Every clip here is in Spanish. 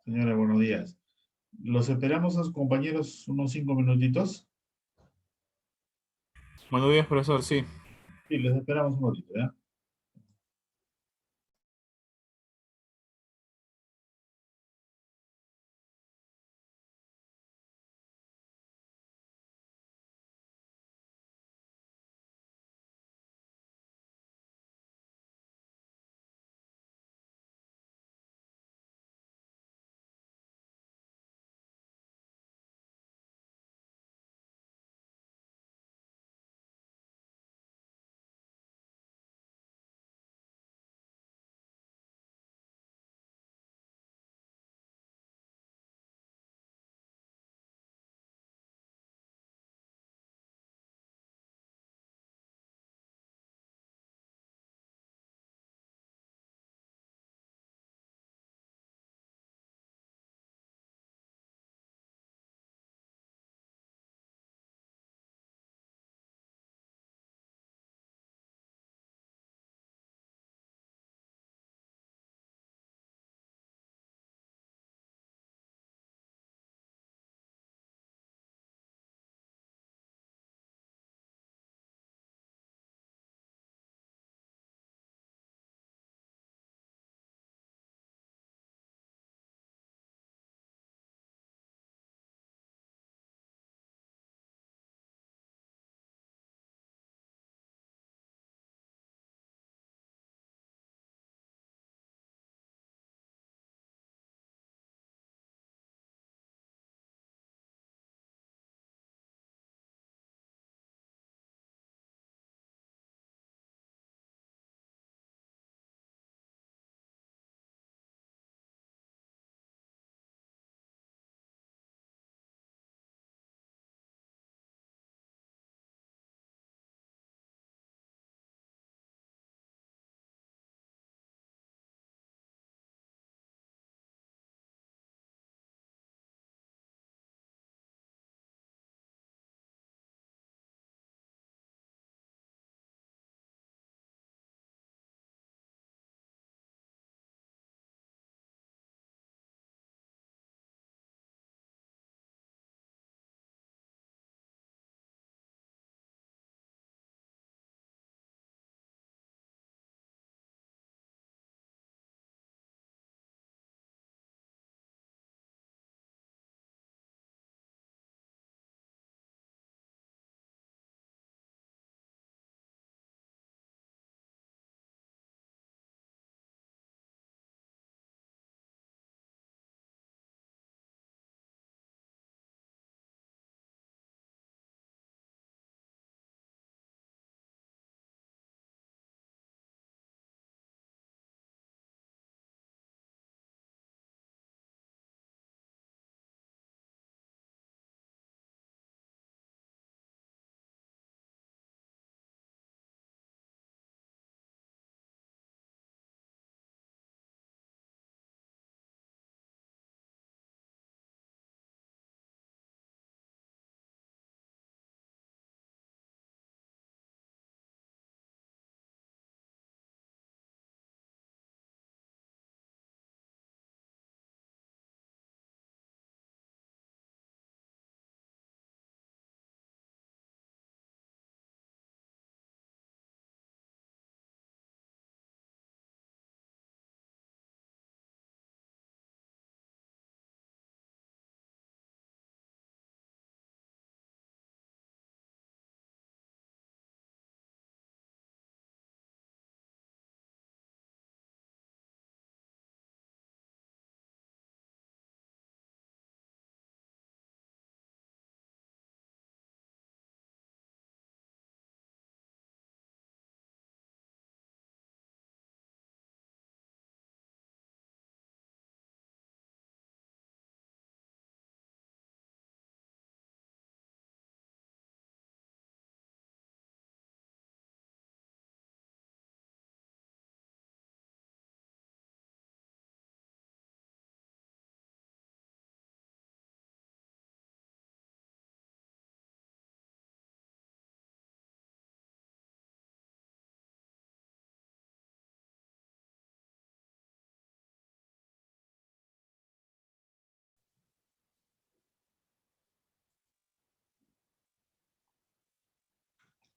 Señora, buenos días. Los esperamos a sus compañeros unos 5 minutitos. Buenos días, profesor. Sí. Sí, les esperamos un ratito, ¿ya?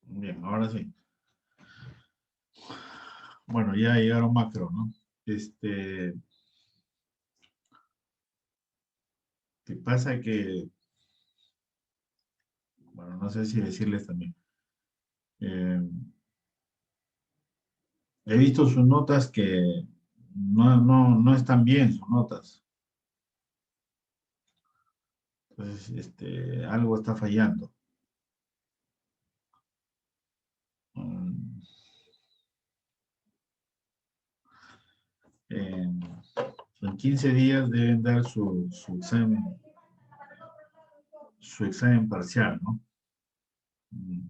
Bien, ahora sí. Bueno, ya llegaron macro, ¿no? ¿Qué pasa? Que, bueno, no sé si decirles también. Eh, He visto sus notas que no están bien sus notas. Entonces, algo está fallando. Mm, En, en 15 días deben dar su examen parcial, ¿no? Mm,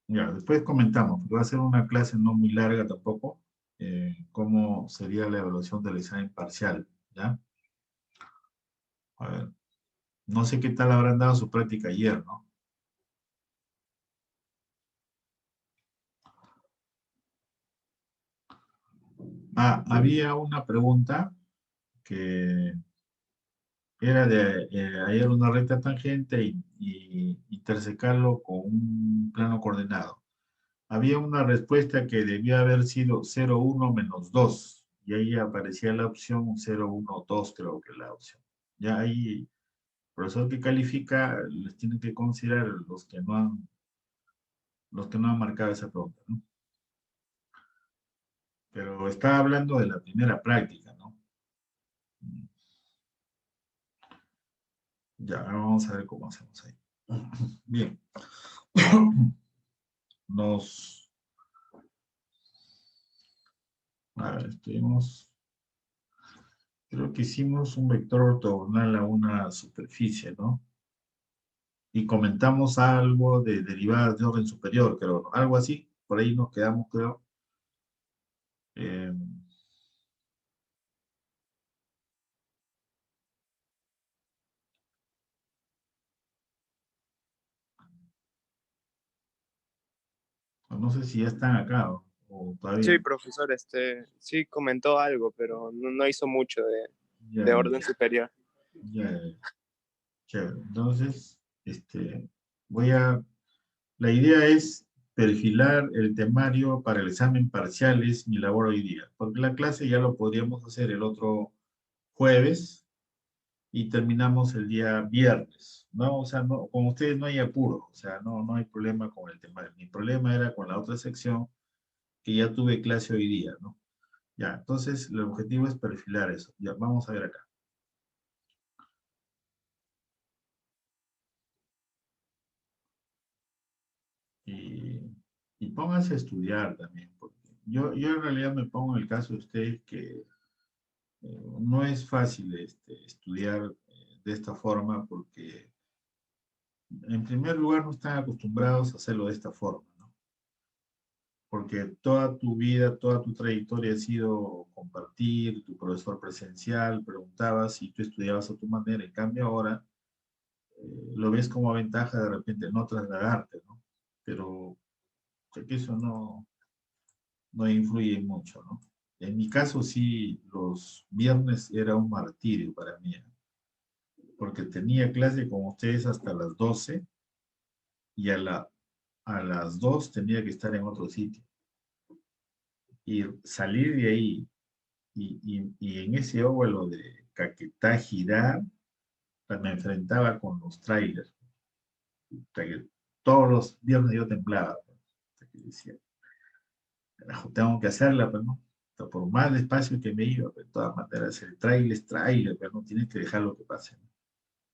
Ya, después comentamos, porque va a ser una clase no muy larga tampoco, cómo sería la evaluación del examen parcial, ¿ya? A ver, no sé qué tal habrán dado su práctica ayer, ¿no? Ah, había una pregunta que era de hallar una recta tangente y intersecarlo con un plano coordenado. Había una respuesta que debía haber sido 0,1 menos 2 y ahí aparecía la opción 0,1, 2, creo que la opción. Ya ahí, el profesor que califica les tiene que considerar los que no han marcado esa pregunta, ¿no? Pero estaba hablando de la primera práctica, ¿no? Ya, ahora vamos a ver cómo hacemos ahí. Bien. Nos, a ver, creo que hicimos un vector ortogonal a una superficie, ¿no? Y comentamos algo de derivadas de orden superior, creo, ¿no? Algo así, por ahí nos quedamos, creo. Eh, no sé si ya están acá o todavía. Sí, profesor, sí comentó algo, pero no hizo mucho Ya, de ya, orden superior. ya, ya, chévere. Entonces, voy a, la idea es perfilar el temario para el examen parcial, es mi labor hoy día, porque la clase ya lo podríamos hacer el otro jueves y terminamos el día viernes, ¿no? O sea, no, con ustedes no hay apuro, o sea, no hay problema con el tema. Mi problema era con la otra sección que ya tuve clase hoy día, ¿no? Ya, entonces el objetivo es perfilar eso. Ya, vamos a ver acá. Y, y pónganse a estudiar también, porque yo en realidad me pongo en el caso de ustedes que no es fácil estudiar de esta forma porque en primer lugar no están acostumbrados a hacerlo de esta forma, ¿no? Porque toda tu vida, toda tu trayectoria ha sido compartir, tu profesor presencial, preguntabas y tú estudiabas a tu manera, en cambio ahora lo ves como ventaja de repente no trasladarte, ¿no? Pero sé que eso no influye mucho, ¿no? En mi caso sí, los viernes era un martirio para mí, ¿no? Porque tenía clase con ustedes hasta las 12 y a las 2 tenía que estar en otro sitio. Y salir de ahí y en ese óvalo de Caquetá, Girá, pues me enfrentaba con los trailers. Que todos los viernes yo temblaba. Pues, que decía, tengo que hacerla, pero no. Por más despacio que me iba, pues, de todas maneras, el trailer es trailer, pero no tienes que dejar lo que pase, ¿no?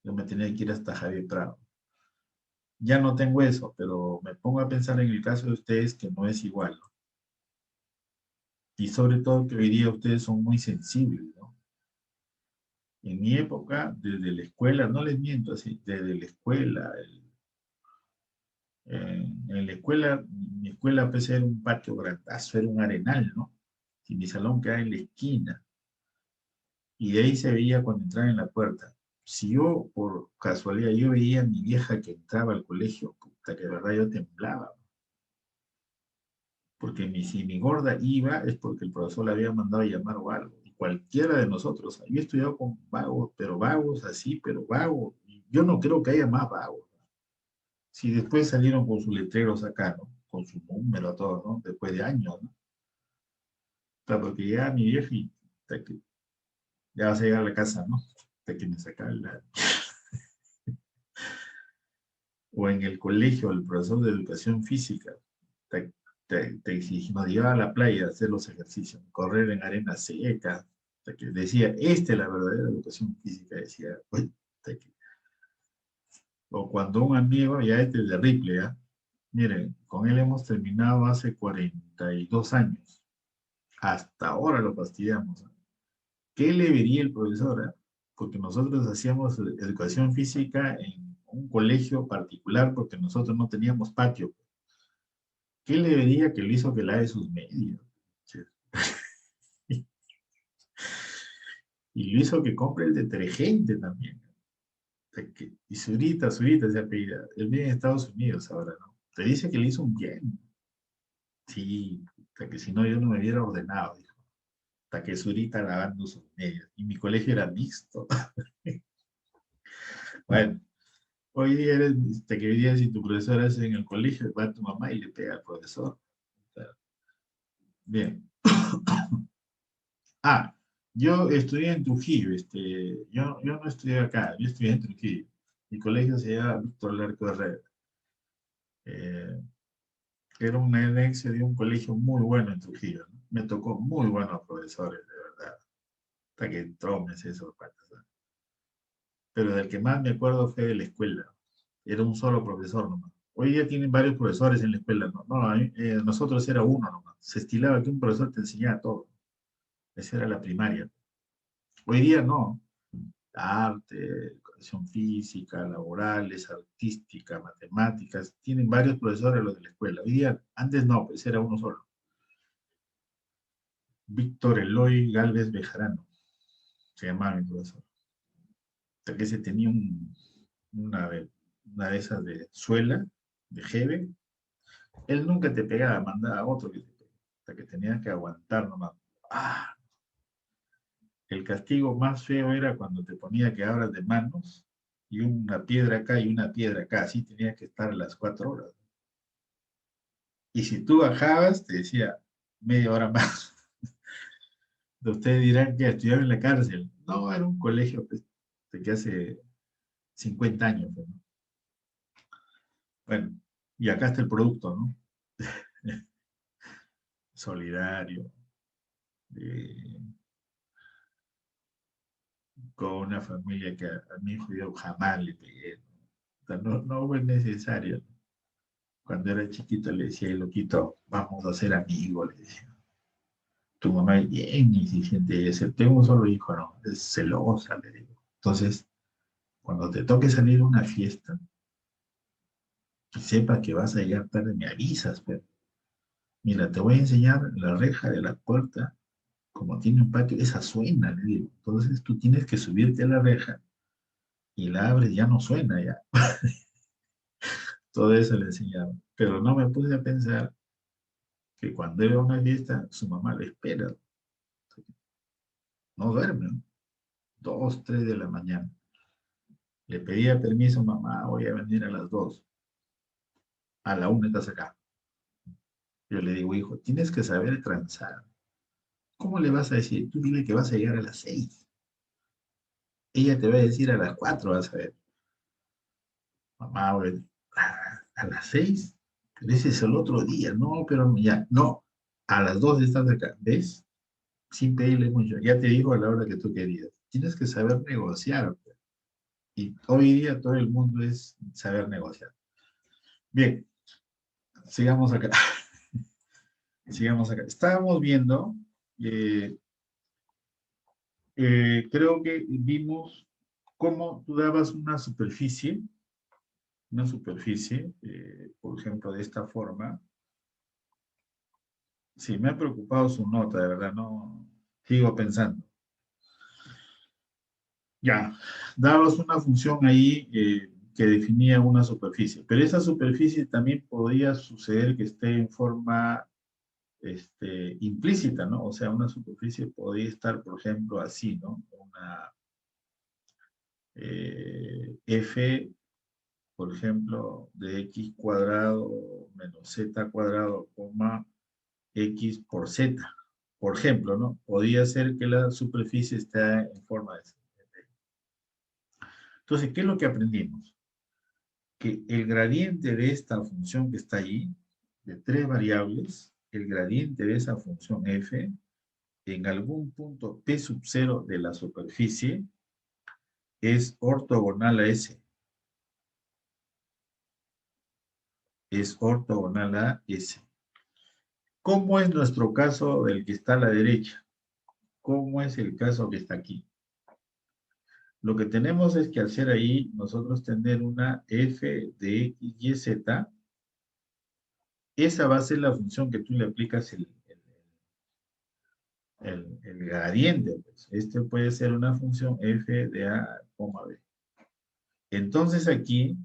Yo me tenía que ir hasta Javier Prado. Ya no tengo eso, pero me pongo a pensar en el caso de ustedes que no es igual, ¿no? Y sobre todo que hoy día ustedes son muy sensibles, ¿no? En mi época, desde la escuela, no les miento así, desde la escuela, en la escuela, mi escuela pues era un patio grandazo, era un arenal, ¿no? Y mi salón quedaba en la esquina, y de ahí se veía cuando entraba en la puerta. Si yo, por casualidad, yo veía a mi vieja que entraba al colegio, puta, que de verdad yo temblaba, porque si mi gorda iba es porque el profesor la había mandado a llamar o algo, y cualquiera de nosotros, yo he estudiado con vagos, pero vagos así, pero vagos, yo no creo que haya más vagos, si después salieron con sus letreros acá, ¿no? Con su número, todo, ¿no? Después de años, ¿no? Claro, porque ya mi vieja y hasta que ya vas a llegar a la casa, ¿no? Hasta que me saca la... O en el colegio, el profesor de educación física nos llevaba a la playa a hacer los ejercicios, correr en arena seca, hasta que decía, esta es la verdadera educación física, decía, "Uy", hasta que- o cuando un amigo, ya este es de Ripley, ¿ya? Miren, con él hemos terminado hace 42 años. Hasta ahora lo fastidiamos. ¿Eh? ¿Qué le vería el profesor? ¿Eh? Porque nosotros hacíamos educación física en un colegio particular porque nosotros no teníamos patio. ¿Qué le vería que lo hizo que lave sus medios? Y lo hizo que compre el detergente también. Y Zurita se apellida. Él vive en Estados Unidos ahora, ¿no? Te dice que le hizo un bien. Sí, hasta que si no yo no me hubiera ordenado, dijo. Hasta que Zurita lavando sus medios. Y mi colegio era mixto. Bueno, hoy día eres, que hoy día si tu profesor hace en el colegio, va a tu mamá y le pega al profesor. O sea, bien. Ah, yo estudié en Trujillo, yo no estudié acá, yo estudié en Trujillo. Mi colegio se llama Víctor Larco Herrera. Eh, Era un anexo de un colegio muy bueno en Trujillo, ¿no? Me tocó muy buenos profesores, de verdad. Hasta que entró, me sé esos patas, ¿no? Pero del que más me acuerdo fue de la escuela. Era un solo profesor nomás. Hoy día tienen varios profesores en la escuela, ¿no? No, nosotros era uno nomás. Se estilaba que un profesor te enseñaba todo. Esa era la primaria. Hoy día no. Arte, educación física, laborales, artística, matemáticas. Tienen varios profesores los de la escuela. Hoy día, antes no, pues era uno solo. Víctor Eloy Galvez Bejarano, se llamaba mi profesor. Hasta que se tenía una, una de esas de suela, de jeve. Él nunca te pegaba, mandaba a otro que te pegaba. Hasta que tenías que aguantar nomás. Ah, el castigo más feo era cuando te ponía que abras de manos y una piedra acá y una piedra acá. Así tenías que estar a las 4 horas. Y si tú bajabas, te decía media hora más. Ustedes dirán que estudiaba en la cárcel. No, era un colegio pues, de que hace 50 años. Pues, ¿no? Bueno, y acá está el producto, ¿no? Solidario, eh, con una familia que a mi hijo yo jamás le pegué. ¿No? O sea, no, no fue necesario. Cuando era chiquito le decía, loquito, vamos a ser amigos, le decía. Tu mamá es bien exigente, tengo un solo hijo, ¿no? Es celosa, le digo. Entonces, cuando te toque salir a una fiesta, y sepa que vas a llegar tarde, me avisas, pero mira, te voy a enseñar la reja de la puerta, como tiene un patio, esa suena, le digo. Entonces tú tienes que subirte a la reja y la abres, ya no suena ya. Todo eso le enseñaba. Pero no me puse a pensar que cuando era una fiesta, su mamá le espera, no duerme, ¿no? 2, 3 de la mañana. Le pedía permiso, mamá, voy a venir a las 2. A la 1 estás acá. Yo le digo, hijo, tienes que saber transar. ¿Cómo le vas a decir? Tú dile que vas a llegar a las 6. Ella te va a decir a las 4, vas a ver. Mamá, güey, a las 6. Pero ese es el otro día. No, pero ya, no. A las 2 estás acá. ¿Ves? Sin pedirle mucho. Ya te dijo a la hora que tú querías. Tienes que saber negociar. Pues. Y hoy día todo el mundo es saber negociar. Bien, sigamos acá. Sigamos acá. Estábamos viendo, eh, creo que vimos cómo tú dabas una superficie, por ejemplo, de esta forma. Sí, me ha preocupado su nota, de verdad, no sigo pensando. Ya, dabas una función ahí que definía una superficie, pero esa superficie también podría suceder que esté en forma implícita, ¿no? O sea, una superficie podría estar, por ejemplo, así, ¿no? Una F por ejemplo, de x cuadrado menos z cuadrado, coma x por z. Por ejemplo, ¿no? Podría ser que la superficie esté en forma de Z. Entonces, ¿qué es lo que aprendimos? Que el gradiente de esta función que está ahí, de tres variables, el gradiente de esa función f, en algún punto P sub 0 de la superficie, es ortogonal a S. Es ortogonal a S. ¿Cómo es nuestro caso del que está a la derecha? ¿Cómo es el caso que está aquí? Lo que tenemos es que hacer ahí, nosotros tener una f de x, y, z. Esa va a ser la función que tú le aplicas el gradiente. Pues. Este puede ser una función f de a, b. Entonces aquí,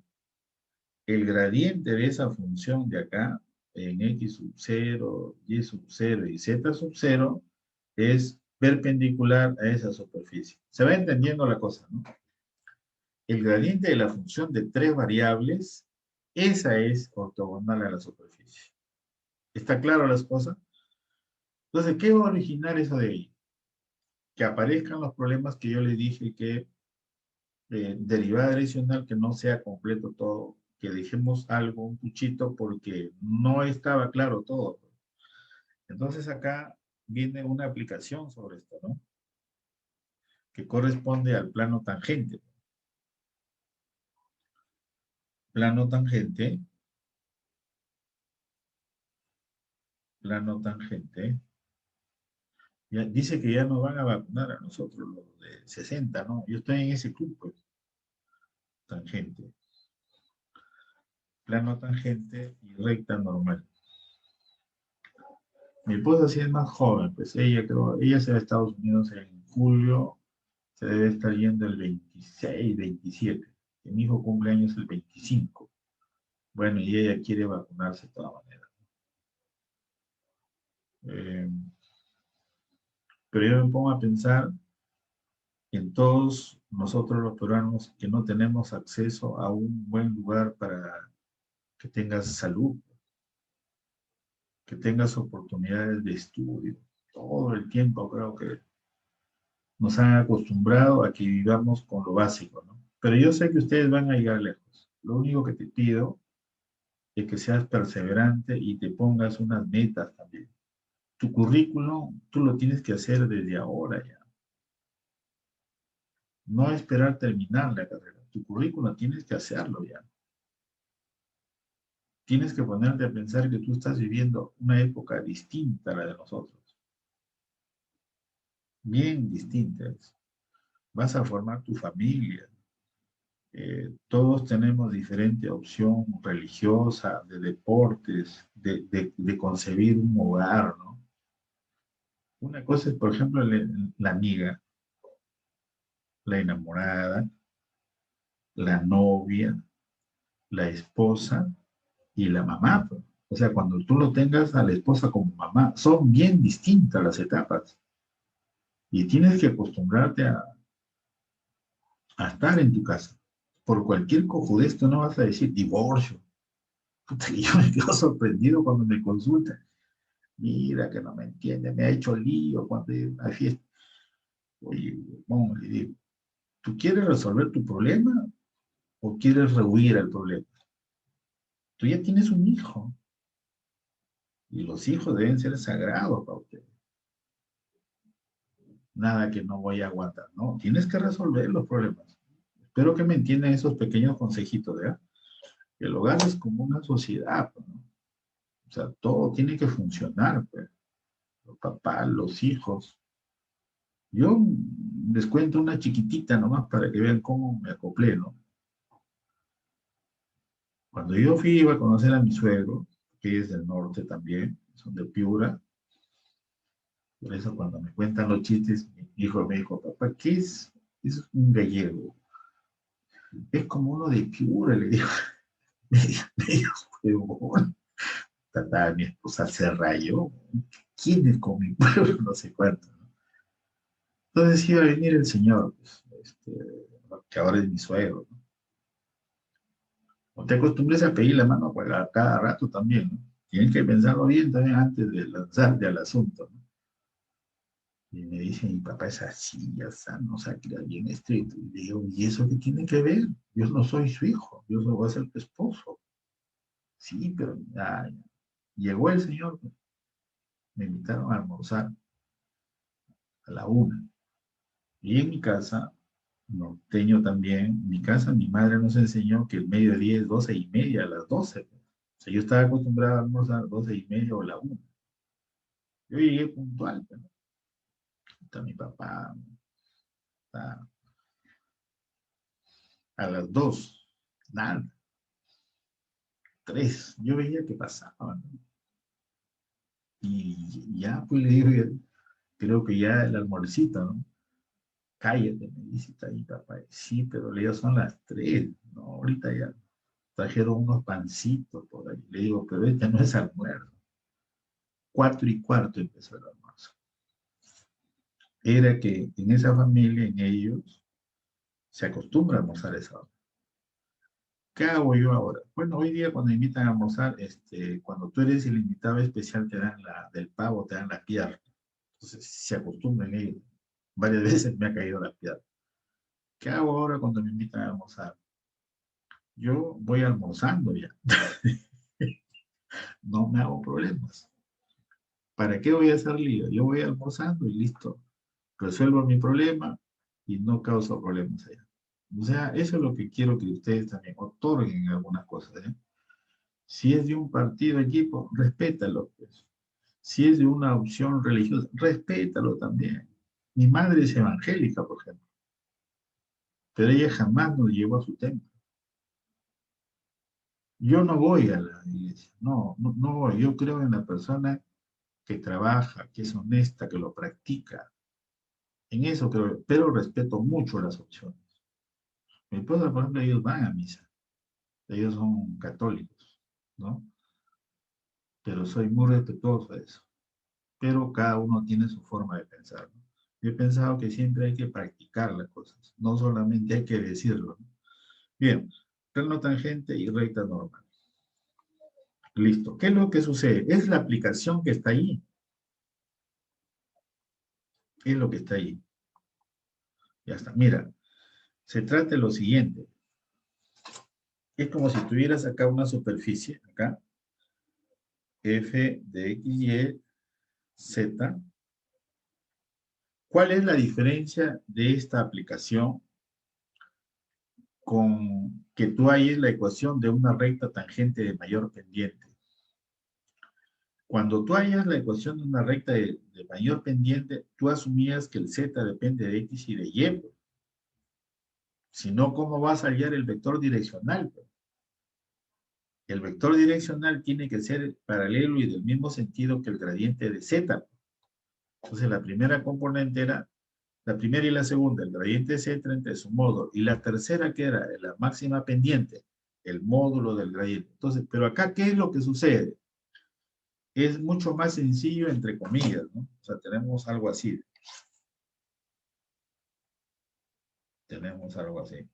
el gradiente de esa función de acá, en x sub 0, y sub 0 y z sub 0, es perpendicular a esa superficie. Se va entendiendo la cosa, ¿no? El gradiente de la función de tres variables, esa es ortogonal a la superficie. ¿Está claro las cosas? Entonces, ¿qué va a originar eso de ahí? Que aparezcan los problemas que yo les dije que derivada adicional que no sea completo todo, que dejemos algo, un puchito, porque no estaba claro todo. Entonces acá viene una aplicación sobre esto, ¿no? Que corresponde al plano tangente. Plano tangente. Plano tangente. Ya, dice que ya nos van a vacunar a nosotros, los de 60, ¿no? Yo estoy en ese club, pues. Tangente. Plano tangente y recta normal. Mi esposa sí es más joven, pues ella creo, ella se va a Estados Unidos en julio, se debe estar yendo el 26, 27. Y mi hijo cumpleaños el 25. Bueno, y ella quiere vacunarse de todas maneras. Eh, pero yo me pongo a pensar en todos nosotros los peruanos que no tenemos acceso a un buen lugar para que tengas salud, que tengas oportunidades de estudio. Todo el tiempo creo que nos han acostumbrado a que vivamos con lo básico, ¿no? Pero yo sé que ustedes van a llegar lejos. Lo único que te pido es que seas perseverante y te pongas unas metas también. Tu currículum, tú lo tienes que hacer desde ahora ya. No esperar terminar la carrera. Tu currículum tienes que hacerlo ya. Tienes que ponerte a pensar que tú estás viviendo una época distinta a la de nosotros. Bien distinta es. Vas a formar tu familia. Todos tenemos diferente opción religiosa, de deportes, de concebir un hogar, ¿no? Una cosa es, por ejemplo, la amiga, la enamorada, la novia, la esposa y la mamá, pues. O sea, cuando tú lo tengas a la esposa como mamá, son bien distintas las etapas. Y tienes que acostumbrarte a estar en tu casa. Por cualquier cojudez tú no vas a decir divorcio. Puta, yo me quedo sorprendido cuando me consultan. Mira que no me entiende, me ha hecho lío cuando hay una fiesta. Oye, bueno, le digo, ¿tú quieres resolver tu problema o quieres rehuir al problema? Tú ya tienes un hijo y los hijos deben ser sagrados para usted. Nada que no voy a aguantar, ¿no? Tienes que resolver los problemas. Espero que me entiendan esos pequeños consejitos, ¿verdad? El hogar es como una sociedad, ¿no? O sea, todo tiene que funcionar, pues. Los papás, los hijos. Yo les cuento una chiquitita nomás para que vean cómo me acoplé, ¿no? Cuando yo fui iba a conocer a mi suegro, que es del norte también, son de Piura, por eso cuando me cuentan los chistes, mi hijo me dijo, papá, ¿qué es? Es un gallego. Es como uno de Piura, le digo. Medio huevón. Tata, mi esposa se rayó. ¿Quién es con mi pueblo? No sé cuánto, ¿no? Entonces iba a venir el señor, pues, que ahora es mi suegro, ¿no? O te acostumbres a pedir la mano a cada rato también, ¿no? Tienes que pensarlo bien también antes de lanzarte al asunto, ¿no? Y me dice, mi papá es así, ya está, no se ha criado bien estricto. Y le digo, ¿y eso qué tiene que ver? Yo no soy su hijo, yo no voy a ser tu esposo. Sí, pero ya. Llegó el señor, me invitaron a almorzar a la 1. Y en mi casa, norteño también, en mi casa mi madre nos enseñó que el mediodía es 12:30, a las 12. O sea, yo estaba acostumbrado a almorzar 12:30 o la 1. Yo llegué puntual, pero está mi papá, está a las 2, nada, 3. Yo veía que pasaba, ¿no? Y ya, pues le digo, creo que ya el almuercito, ¿no? Cállate, me dice, está ahí, papá. Sí, pero le digo, son las 3, ¿no? Ahorita ya trajeron unos pancitos por ahí. Le digo, pero este no es almuerzo. 4:15 empezó el almuerzo. Era que en esa familia, en ellos, se acostumbra a almorzar a esa hora. ¿Qué hago yo ahora? Bueno, hoy día cuando invitan a almorzar, cuando tú eres el invitado especial, te dan del pavo, te dan la pierna. Entonces, se acostumbran ellos. Varias veces me ha caído la pierna. ¿Qué hago ahora cuando me invitan a almorzar? Yo voy almorzando ya. No me hago problemas. ¿Para qué voy a hacer lío? Yo voy almorzando y listo. Resuelvo mi problema y no causo problemas allá. O sea, eso es lo que quiero que ustedes también otorguen algunas cosas, ¿eh? Si es de un partido, equipo, respétalo, pues. Si es de una opción religiosa, respétalo también. Mi madre es evangélica, por ejemplo, pero ella jamás nos llevó a su templo. Yo no voy a la iglesia, no voy. Yo creo en la persona que trabaja, que es honesta, que lo practica. En eso creo, pero respeto mucho las opciones. Mi esposa, por ejemplo, ellos van a misa, ellos son católicos, ¿no? Pero soy muy respetuoso de eso. Pero cada uno tiene su forma de pensar, ¿no? Yo he pensado que siempre hay que practicar las cosas, no solamente hay que decirlo, ¿no? Bien, plano tangente y recta normal. Listo. ¿Qué es lo que sucede? Es la aplicación que está ahí. Es lo que está ahí. Ya está. Mira, se trata de lo siguiente. Es como si tuvieras acá una superficie, acá, f de x, y, z. ¿Cuál es la diferencia de esta aplicación con que tú halles la ecuación de una recta tangente de mayor pendiente? Cuando tú hallas la ecuación de una recta de mayor pendiente, tú asumías que el z depende de x y de y. Si no, ¿cómo vas a hallar el vector direccional? El vector direccional tiene que ser paralelo y del mismo sentido que el gradiente de z. Entonces, la primera componente era la primera y la segunda, el gradiente de z entre su módulo. Y la tercera, que era la máxima pendiente, el módulo del gradiente. Entonces, pero acá, ¿qué es lo que sucede? Es mucho más sencillo, entre comillas, ¿no? O sea, tenemos algo así. Tenemos algo así.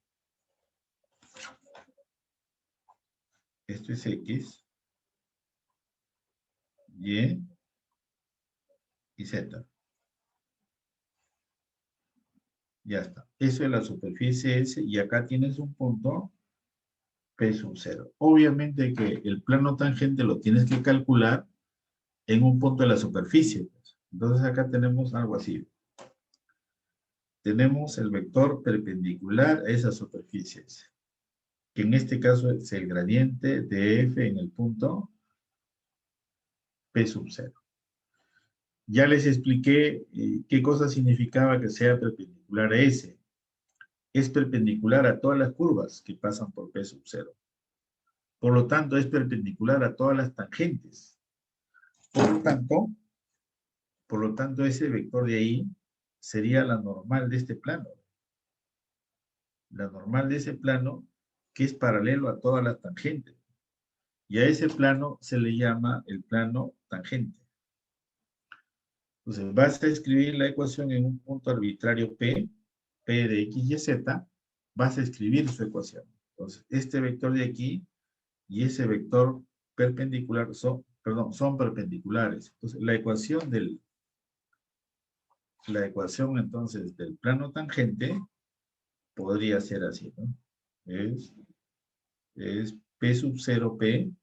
Esto es x, y z. Ya está. Eso es la superficie S y acá tienes un punto P sub 0. Obviamente que el plano tangente lo tienes que calcular en un punto de la superficie, pues. Entonces acá tenemos algo así. Tenemos el vector perpendicular a esa superficie, que en este caso es el gradiente de F en el punto P sub 0. Ya les expliqué qué cosa significaba que sea perpendicular a S. Es perpendicular a todas las curvas que pasan por P sub 0. Por lo tanto, es perpendicular a todas las tangentes. Por lo tanto, ese vector de ahí sería la normal de este plano. La normal de ese plano que es paralelo a todas las tangentes. Y a ese plano se le llama el plano tangente. Entonces, vas a escribir la ecuación en un punto arbitrario P de x y z, vas a escribir su ecuación. Entonces, este vector de aquí y ese vector perpendicular son perpendiculares. Entonces, la ecuación entonces del plano tangente podría ser así, ¿no? Es P sub 0P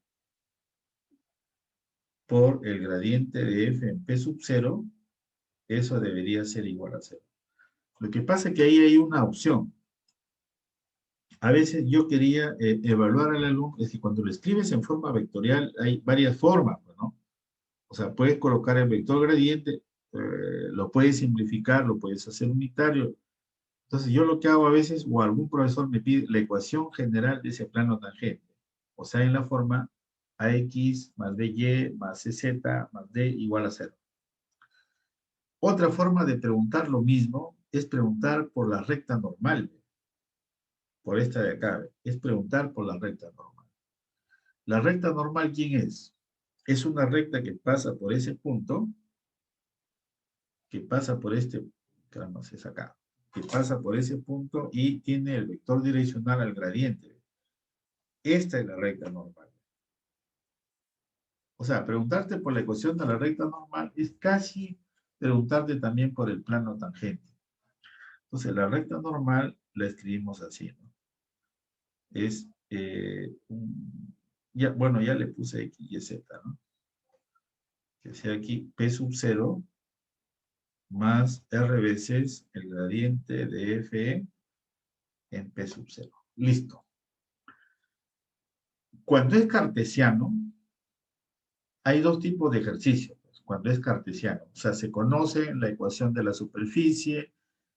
por el gradiente de F en P sub 0, eso debería ser igual a 0. Lo que pasa es que ahí hay una opción. A veces yo quería evaluar al alumno, es que cuando lo escribes en forma vectorial hay varias formas, ¿no? O sea, puedes colocar el vector gradiente, lo puedes simplificar, lo puedes hacer unitario. Entonces yo lo que hago a veces, o algún profesor me pide la ecuación general de ese plano tangente. O sea, en la forma AX más BY más CZ más D igual a 0. Otra forma de preguntar lo mismo es preguntar por la recta normal. Por esta de acá, es preguntar por la recta normal. ¿La recta normal quién es? Es una recta que pasa por ese punto, que pasa por este, caramba, es acá, que pasa por ese punto y tiene el vector direccional al gradiente. Esta es la recta normal. O sea, preguntarte por la ecuación de la recta normal es casi preguntarte también por el plano tangente. Entonces, la recta normal la escribimos así, ¿no? Es, bueno, ya le puse X y Z, ¿no? Que sea aquí P sub 0 más R veces el gradiente de F en P sub 0. Listo. Cuando es cartesiano, hay dos tipos de ejercicios. Cuando es cartesiano, o sea, se conoce la ecuación de la superficie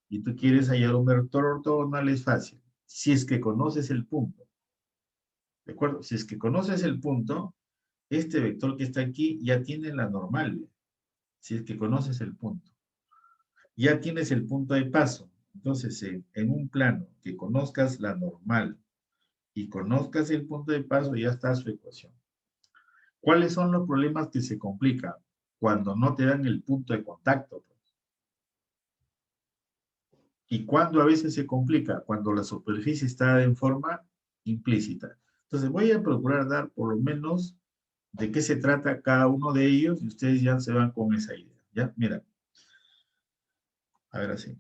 y tú quieres hallar un vector ortogonal, es fácil. Si es que conoces el punto. ¿De acuerdo? Si es que conoces el punto, este vector que está aquí ya tiene la normal. Si es que conoces el punto. Ya tienes el punto de paso. Entonces, en un plano que conozcas la normal y conozcas el punto de paso, ya está su ecuación. ¿Cuáles son los problemas que se complican? Cuando no te dan el punto de contacto. ¿Y cuándo a veces se complica? Cuando la superficie está en forma implícita. Entonces voy a procurar dar por lo menos de qué se trata cada uno de ellos y ustedes ya se van con esa idea. ¿Ya? Mira. A ver así.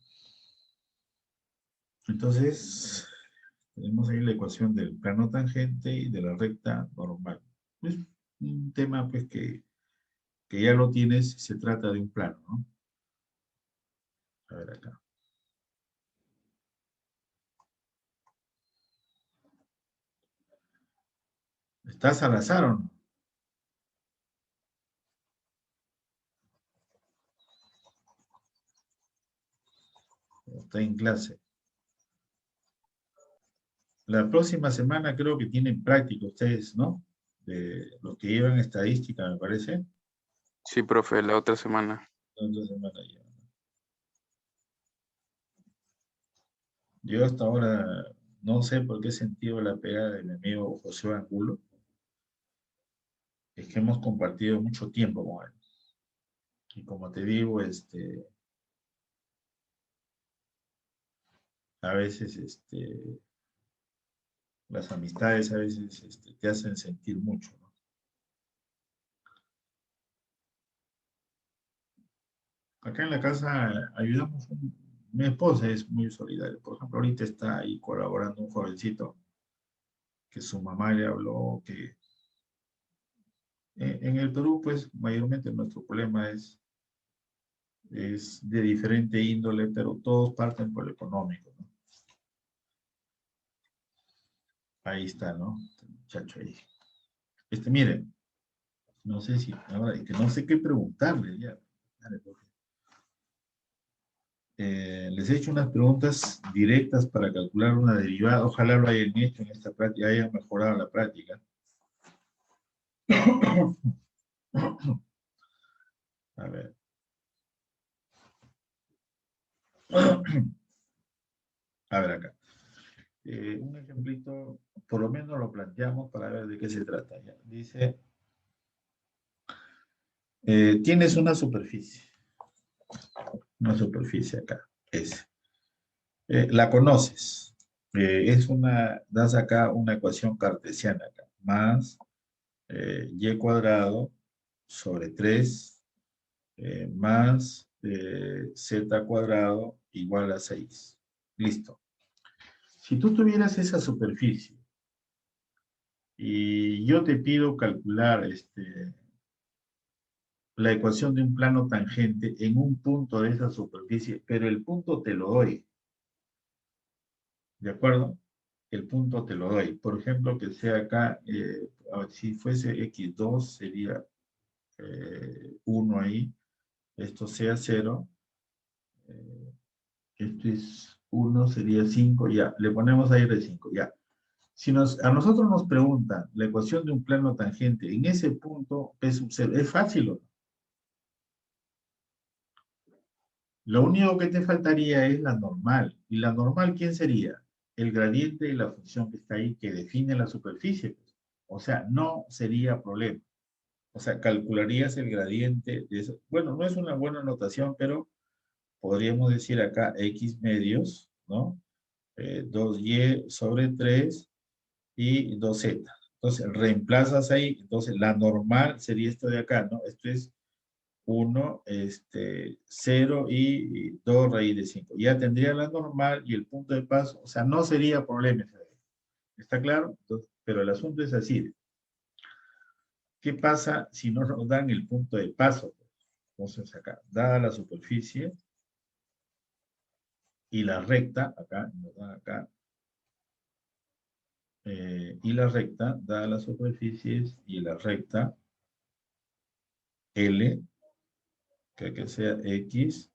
Entonces, tenemos ahí la ecuación del plano tangente y de la recta normal. Es un tema pues que ya lo tienes, se trata de un plano, ¿no? A ver acá. ¿Estás al azar o no? Está en clase. La próxima semana creo que tienen práctica ustedes, ¿no? De los que llevan estadística, me parece. Sí, profe, la otra semana. La otra semana ya. Yo hasta ahora no sé por qué he sentido la pegada de mi amigo José Angulo. Es que hemos compartido mucho tiempo con él. Y como te digo, a veces, las amistades a veces te hacen sentir mucho, ¿no? Acá en la casa ayudamos, mi esposa es muy solidaria. Por ejemplo, ahorita está ahí colaborando un jovencito que su mamá le habló que en el Perú, pues, mayormente nuestro problema es de diferente índole, pero todos parten por lo económico, ¿no? Ahí está, ¿no? Este muchacho ahí. Miren, no sé si, ahora, que no sé qué preguntarle ya. Les he hecho unas preguntas directas para calcular una derivada. Ojalá lo hayan hecho en esta práctica, hayan mejorado la práctica. A ver. A ver acá. Un ejemplito, por lo menos lo planteamos para ver de qué se trata. ¿Ya? Dice, tienes una superficie acá, es. La conoces. Das acá una ecuación cartesiana acá. más y cuadrado sobre 3 más z cuadrado igual a 6. Listo. Si tú tuvieras esa superficie y yo te pido calcular la ecuación de un plano tangente en un punto de esa superficie, pero el punto te lo doy, ¿de acuerdo? El punto te lo doy. Por ejemplo, que sea acá, a ver, si fuese x2 sería 1 ahí, esto sea 0, esto es 1, sería 5, ya, le ponemos ahí de 5, ya. Si a nosotros nos preguntan la ecuación de un plano tangente en ese punto P sub 0, es fácil, ¿o no? Lo único que te faltaría es la normal. ¿Y la normal quién sería? El gradiente de la función que está ahí, que define la superficie. O sea, no sería problema. O sea, calcularías el gradiente de eso. Bueno, no es una buena notación, pero podríamos decir acá x medios, ¿no? 2y sobre 3 y 2z. Entonces, reemplazas ahí. Entonces, la normal sería esto de acá, ¿no? Esto es 1, 0 y 2 raíz de 5. Ya tendría la normal y el punto de paso, o sea, no sería problema. ¿Está claro? Entonces, pero el asunto es así. ¿Qué pasa si no nos dan el punto de paso? Entonces acá, dada la superficie y la recta, acá, nos dan acá, y la recta, dada las superficies y la recta, L, que sea X,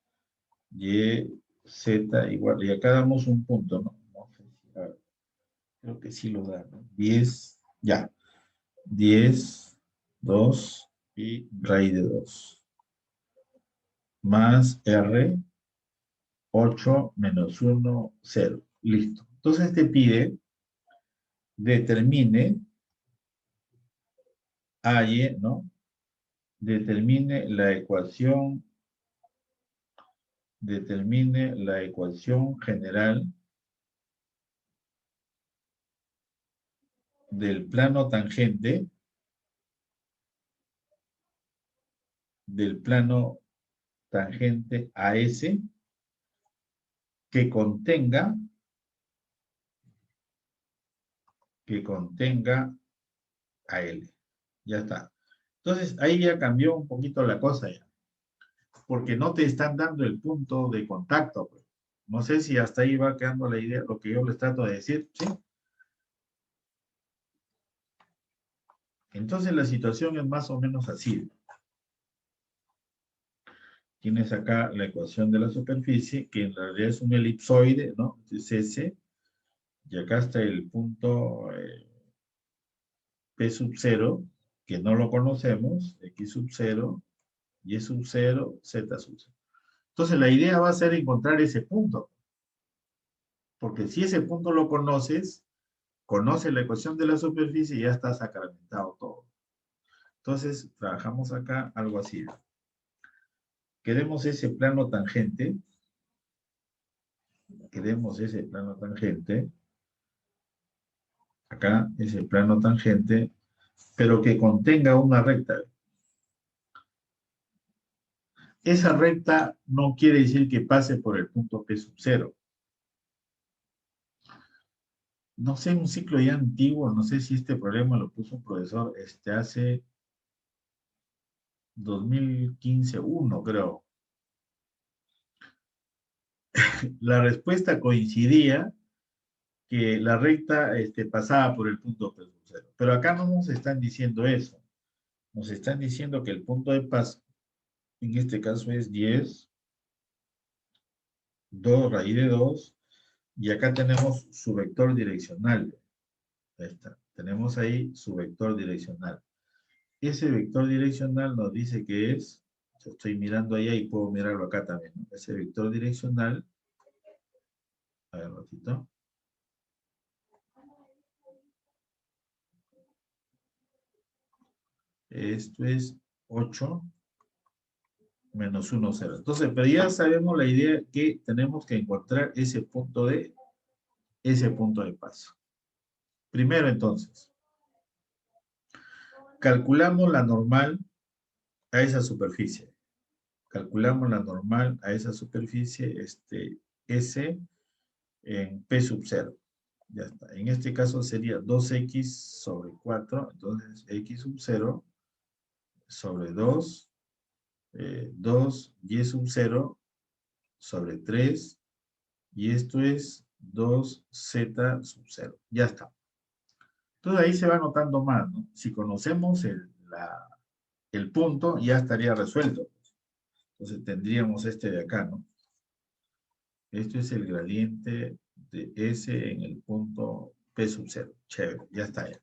Y, Z igual, y acá damos un punto, ¿no? No sé si, a ver, creo que sí lo da, ¿no? 10, ya, 10, 2 y raíz de 2. Más R, 8 menos 1, 0. Listo. Entonces te pide, determine, halle, ¿no? Determine la ecuación general del plano tangente a S que contenga a L. Ya está. Entonces, ahí ya cambió un poquito la cosa ya. Porque no te están dando el punto de contacto. Pues. No sé si hasta ahí va quedando la idea, lo que yo les trato de decir, ¿sí? Entonces, la situación es más o menos así. Tienes acá la ecuación de la superficie, que en realidad es un elipsoide, ¿no? Es S. Y acá está el punto P sub 0, que no lo conocemos, X sub 0, Y sub 0, Z sub 0. Entonces la idea va a ser encontrar ese punto. Porque si ese punto lo conoces, conoces la ecuación de la superficie y ya está sacramentado todo. Entonces trabajamos acá algo así. Queremos ese plano tangente. Acá, ese plano tangente, pero que contenga una recta. Esa recta no quiere decir que pase por el punto P sub 0. No sé, un ciclo ya antiguo, no sé si este problema lo puso un profesor hace 2015-1, creo. La respuesta coincidía que la recta pasaba por el punto P sub 0. Pero acá no nos están diciendo eso. Nos están diciendo que el punto de paso, en este caso es 10, 2 raíz de 2, y acá tenemos su vector direccional. Ahí está. Tenemos ahí su vector direccional. Ese vector direccional nos dice que es, yo estoy mirando allá y puedo mirarlo acá también, ¿no? Ese vector direccional, a ver, un ratito. Esto es 8 menos 1, 0. Entonces, pero ya sabemos la idea que tenemos que encontrar ese punto de paso. Primero, entonces, calculamos la normal a esa superficie. Calculamos la normal a esa superficie, S en P sub 0. Ya está. En este caso sería 2x sobre 4. Entonces, x sub 0 sobre 2, 2y sub 0 sobre 3. Y esto es 2z sub 0. Ya está. Entonces ahí se va notando más, ¿no? Si conocemos el punto, ya estaría resuelto. Entonces tendríamos este de acá, ¿no? Esto es el gradiente de S en el punto P sub 0. Chévere, ya está ya.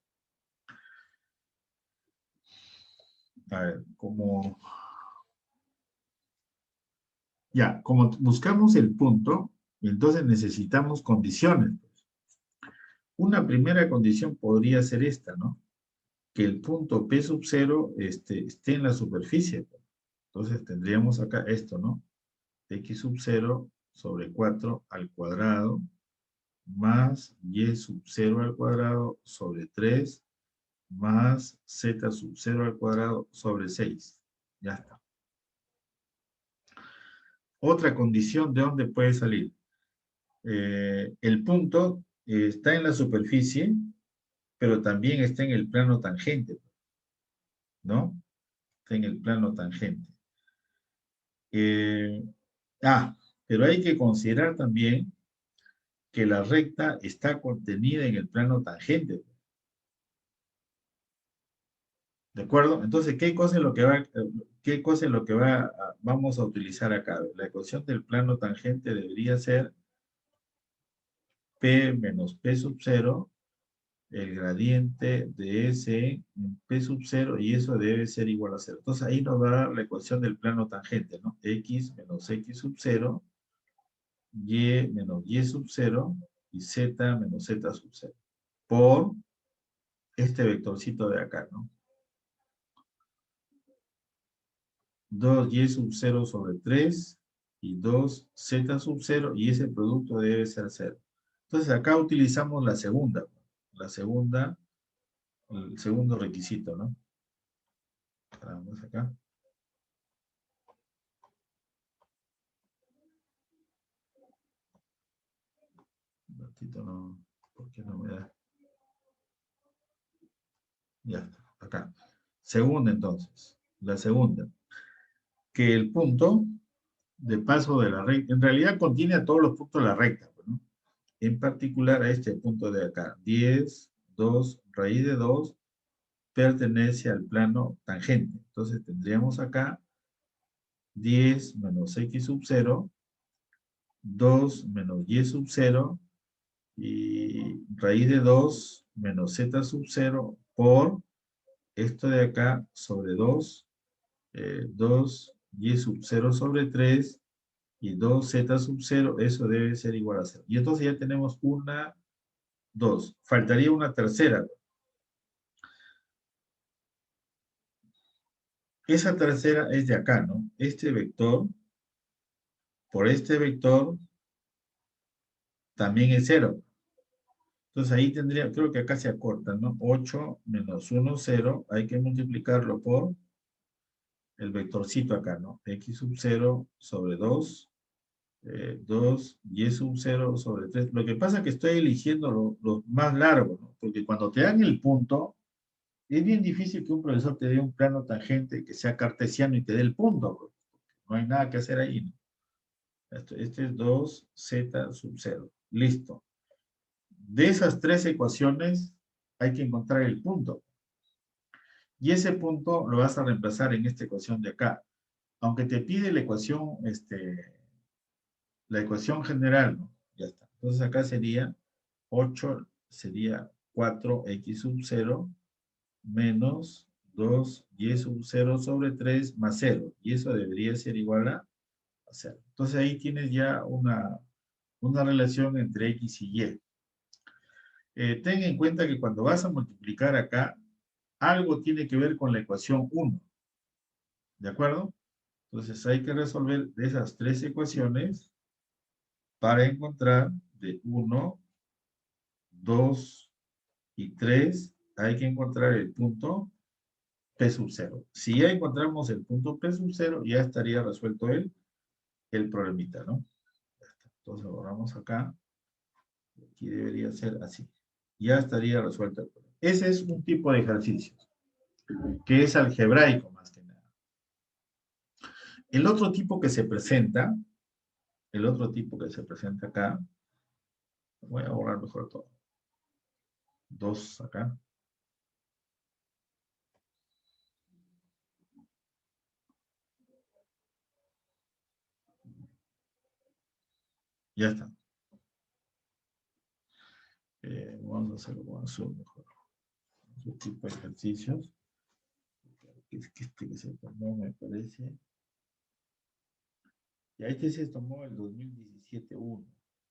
A ver, como buscamos el punto, entonces necesitamos condiciones. Una primera condición podría ser esta, ¿no? Que el punto P sub 0 esté en la superficie. Entonces tendríamos acá esto, ¿no? X sub 0 sobre 4 al cuadrado más y sub 0 al cuadrado sobre 3 más z sub 0 al cuadrado sobre 6. Ya está. Otra condición de dónde puede salir. El punto está en la superficie, pero también está en el plano tangente, ¿no? Está en el plano tangente. Pero hay que considerar también que la recta está contenida en el plano tangente. ¿De acuerdo? Entonces, ¿qué cosa es lo que vamos a utilizar acá? La ecuación del plano tangente debería ser P menos P sub 0, el gradiente de S en P sub 0, y eso debe ser igual a 0. Entonces, ahí nos va a dar la ecuación del plano tangente, ¿no? X menos X sub 0, Y menos Y sub 0, y Z menos Z sub 0. Por este vectorcito de acá, ¿no? 2y sub 0 sobre 3 y 2z sub 0, y ese producto debe ser 0. Entonces acá utilizamos la segunda, el segundo requisito, ¿no? Vamos acá. Un ratito, no, ¿por qué no me da? Ya está, acá. Segunda entonces, la segunda. Que el punto de paso de la recta, en realidad contiene a todos los puntos de la recta, ¿no? En particular a este punto de acá, 10, 2, raíz de 2, pertenece al plano tangente. Entonces tendríamos acá 10 menos x sub 0, 2 menos y sub 0, y raíz de 2 menos z sub 0 por esto de acá sobre 2, 2 y sub 0 sobre 3, y 2z sub 0, eso debe ser igual a 0. Y entonces ya tenemos una, 2. Faltaría una tercera. Esa tercera es de acá, ¿no? Este vector, por este vector, también es 0. Entonces ahí tendría, creo que acá se acorta, ¿no? 8 menos 1, 0. Hay que multiplicarlo por el vectorcito acá, ¿no? X sub 0 sobre 2, 2, y sub 0 sobre 3. Lo que pasa es que estoy eligiendo los más largos, ¿no? Porque cuando te dan el punto, es bien difícil que un profesor te dé un plano tangente que sea cartesiano y te dé el punto, porque no hay nada que hacer ahí, ¿no? Este es 2z sub 0. Listo. De esas tres ecuaciones hay que encontrar el punto. Y ese punto lo vas a reemplazar en esta ecuación de acá. Aunque te pide la ecuación general, ¿no? Ya está. Entonces acá sería 8, sería 4x sub 0 menos 2y sub 0 sobre 3 más 0. Y eso debería ser igual a 0. Entonces ahí tienes ya una relación entre x y y. Ten en cuenta que cuando vas a multiplicar acá, algo tiene que ver con la ecuación 1. ¿De acuerdo? Entonces hay que resolver de esas tres ecuaciones para encontrar de 1, 2 y 3. Hay que encontrar el punto P sub 0. Si ya encontramos el punto P sub 0, ya estaría resuelto el problemita, ¿no? Entonces borramos acá. Aquí debería ser así. Ya estaría resuelto el problema. Ese es un tipo de ejercicio, que es algebraico más que nada. El otro tipo que se presenta, acá, voy a borrar mejor todo. 2 acá. Ya está. Vamos a hacerlo con azul mejor. Otro tipo de ejercicios. Es que este que se tomó, me parece. Ya este se tomó el 2017-1.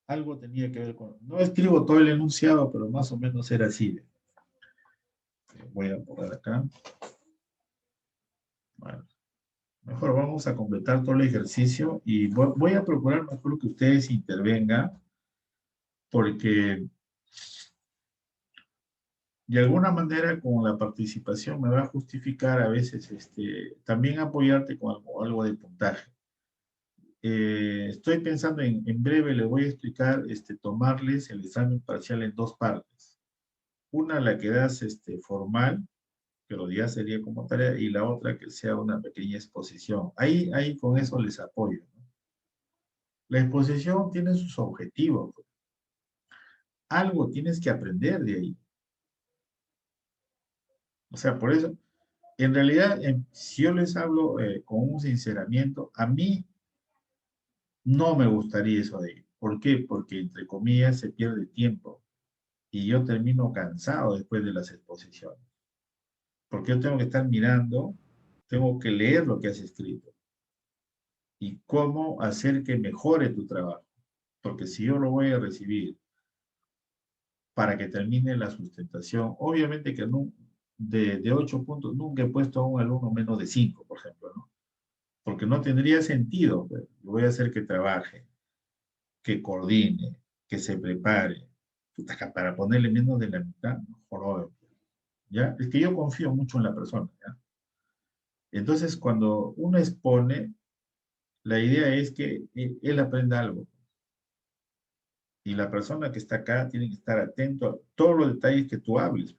Algo tenía que ver con... No escribo todo el enunciado, pero más o menos era así. Voy a poner acá. Bueno, mejor vamos a completar todo el ejercicio y voy a procurar mejor que ustedes intervengan, porque de alguna manera con la participación me va a justificar a veces también apoyarte con algo de puntaje. Estoy pensando en breve, le voy a explicar, tomarles el examen parcial en 2 partes. Una, la que das formal, pero ya sería como tarea, y la otra que sea una pequeña exposición. Ahí con eso les apoyo, ¿no? La exposición tiene sus objetivos. Algo tienes que aprender de ahí. O sea, por eso, en realidad, si yo les hablo con un sinceramiento, a mí no me gustaría eso de ahí. ¿Por qué? Porque, entre comillas, se pierde tiempo. Y yo termino cansado después de las exposiciones. Porque yo tengo que estar mirando, tengo que leer lo que has escrito. Y cómo hacer que mejore tu trabajo. Porque si yo lo voy a recibir para que termine la sustentación, obviamente que no, de 8 puntos nunca he puesto a un alumno menos de 5, por ejemplo, ¿no? Porque no tendría sentido. Pues. Yo voy a hacer que trabaje, que coordine, que se prepare. Para ponerle menos de la mitad, mejor. ¿Ya? Es que yo confío mucho en la persona, ¿ya? Entonces, cuando uno expone, la idea es que él aprenda algo. Y la persona que está acá tiene que estar atento a todos los detalles que tú hables.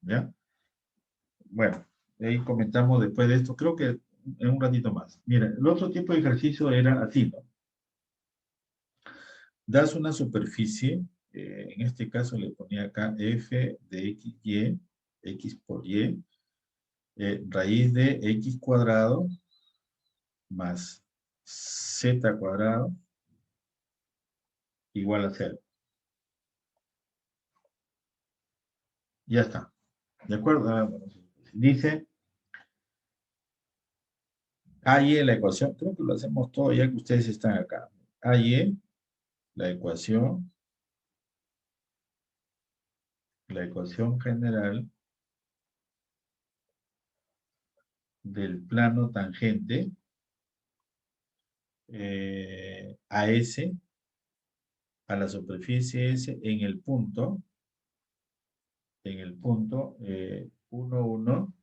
¿Ya? Bueno, ahí comentamos después de esto. Creo que en un ratito más. Mira, el otro tipo de ejercicio era así, ¿no? Das una superficie, en este caso le ponía acá f de x, y, x por y, raíz de x cuadrado más z cuadrado igual a 0. Ya está. ¿De acuerdo? Bueno, dice AY la ecuación, creo que lo hacemos todo ya que ustedes están acá. AY, la ecuación general del plano tangente a S, a la superficie S en el punto 1, 1,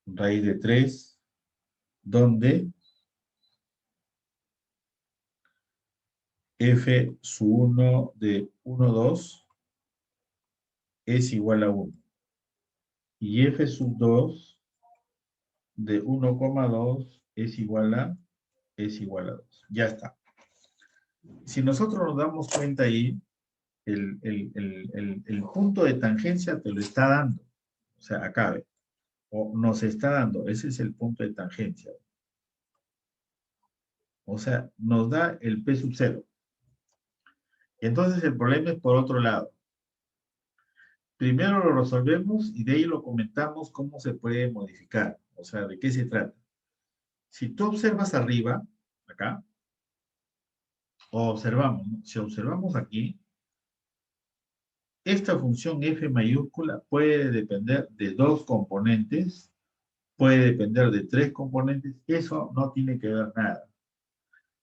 raíz de 3, donde f sub 1 de 1, 2 es igual a 1. Y f sub 2 de 1,2 es igual a 2. Ya está. Si nosotros nos damos cuenta ahí, el punto de tangencia te lo está dando. O sea, acá, ¿ve? O nos está dando. Ese es el punto de tangencia. O sea, nos da el P sub 0. Entonces el problema es por otro lado. Primero lo resolvemos y de ahí lo comentamos cómo se puede modificar. O sea, ¿de qué se trata? Si tú observas arriba, acá, o observamos, ¿no? Si observamos aquí, esta función f mayúscula puede depender de 2 componentes, puede depender de 3 componentes, eso no tiene que ver nada.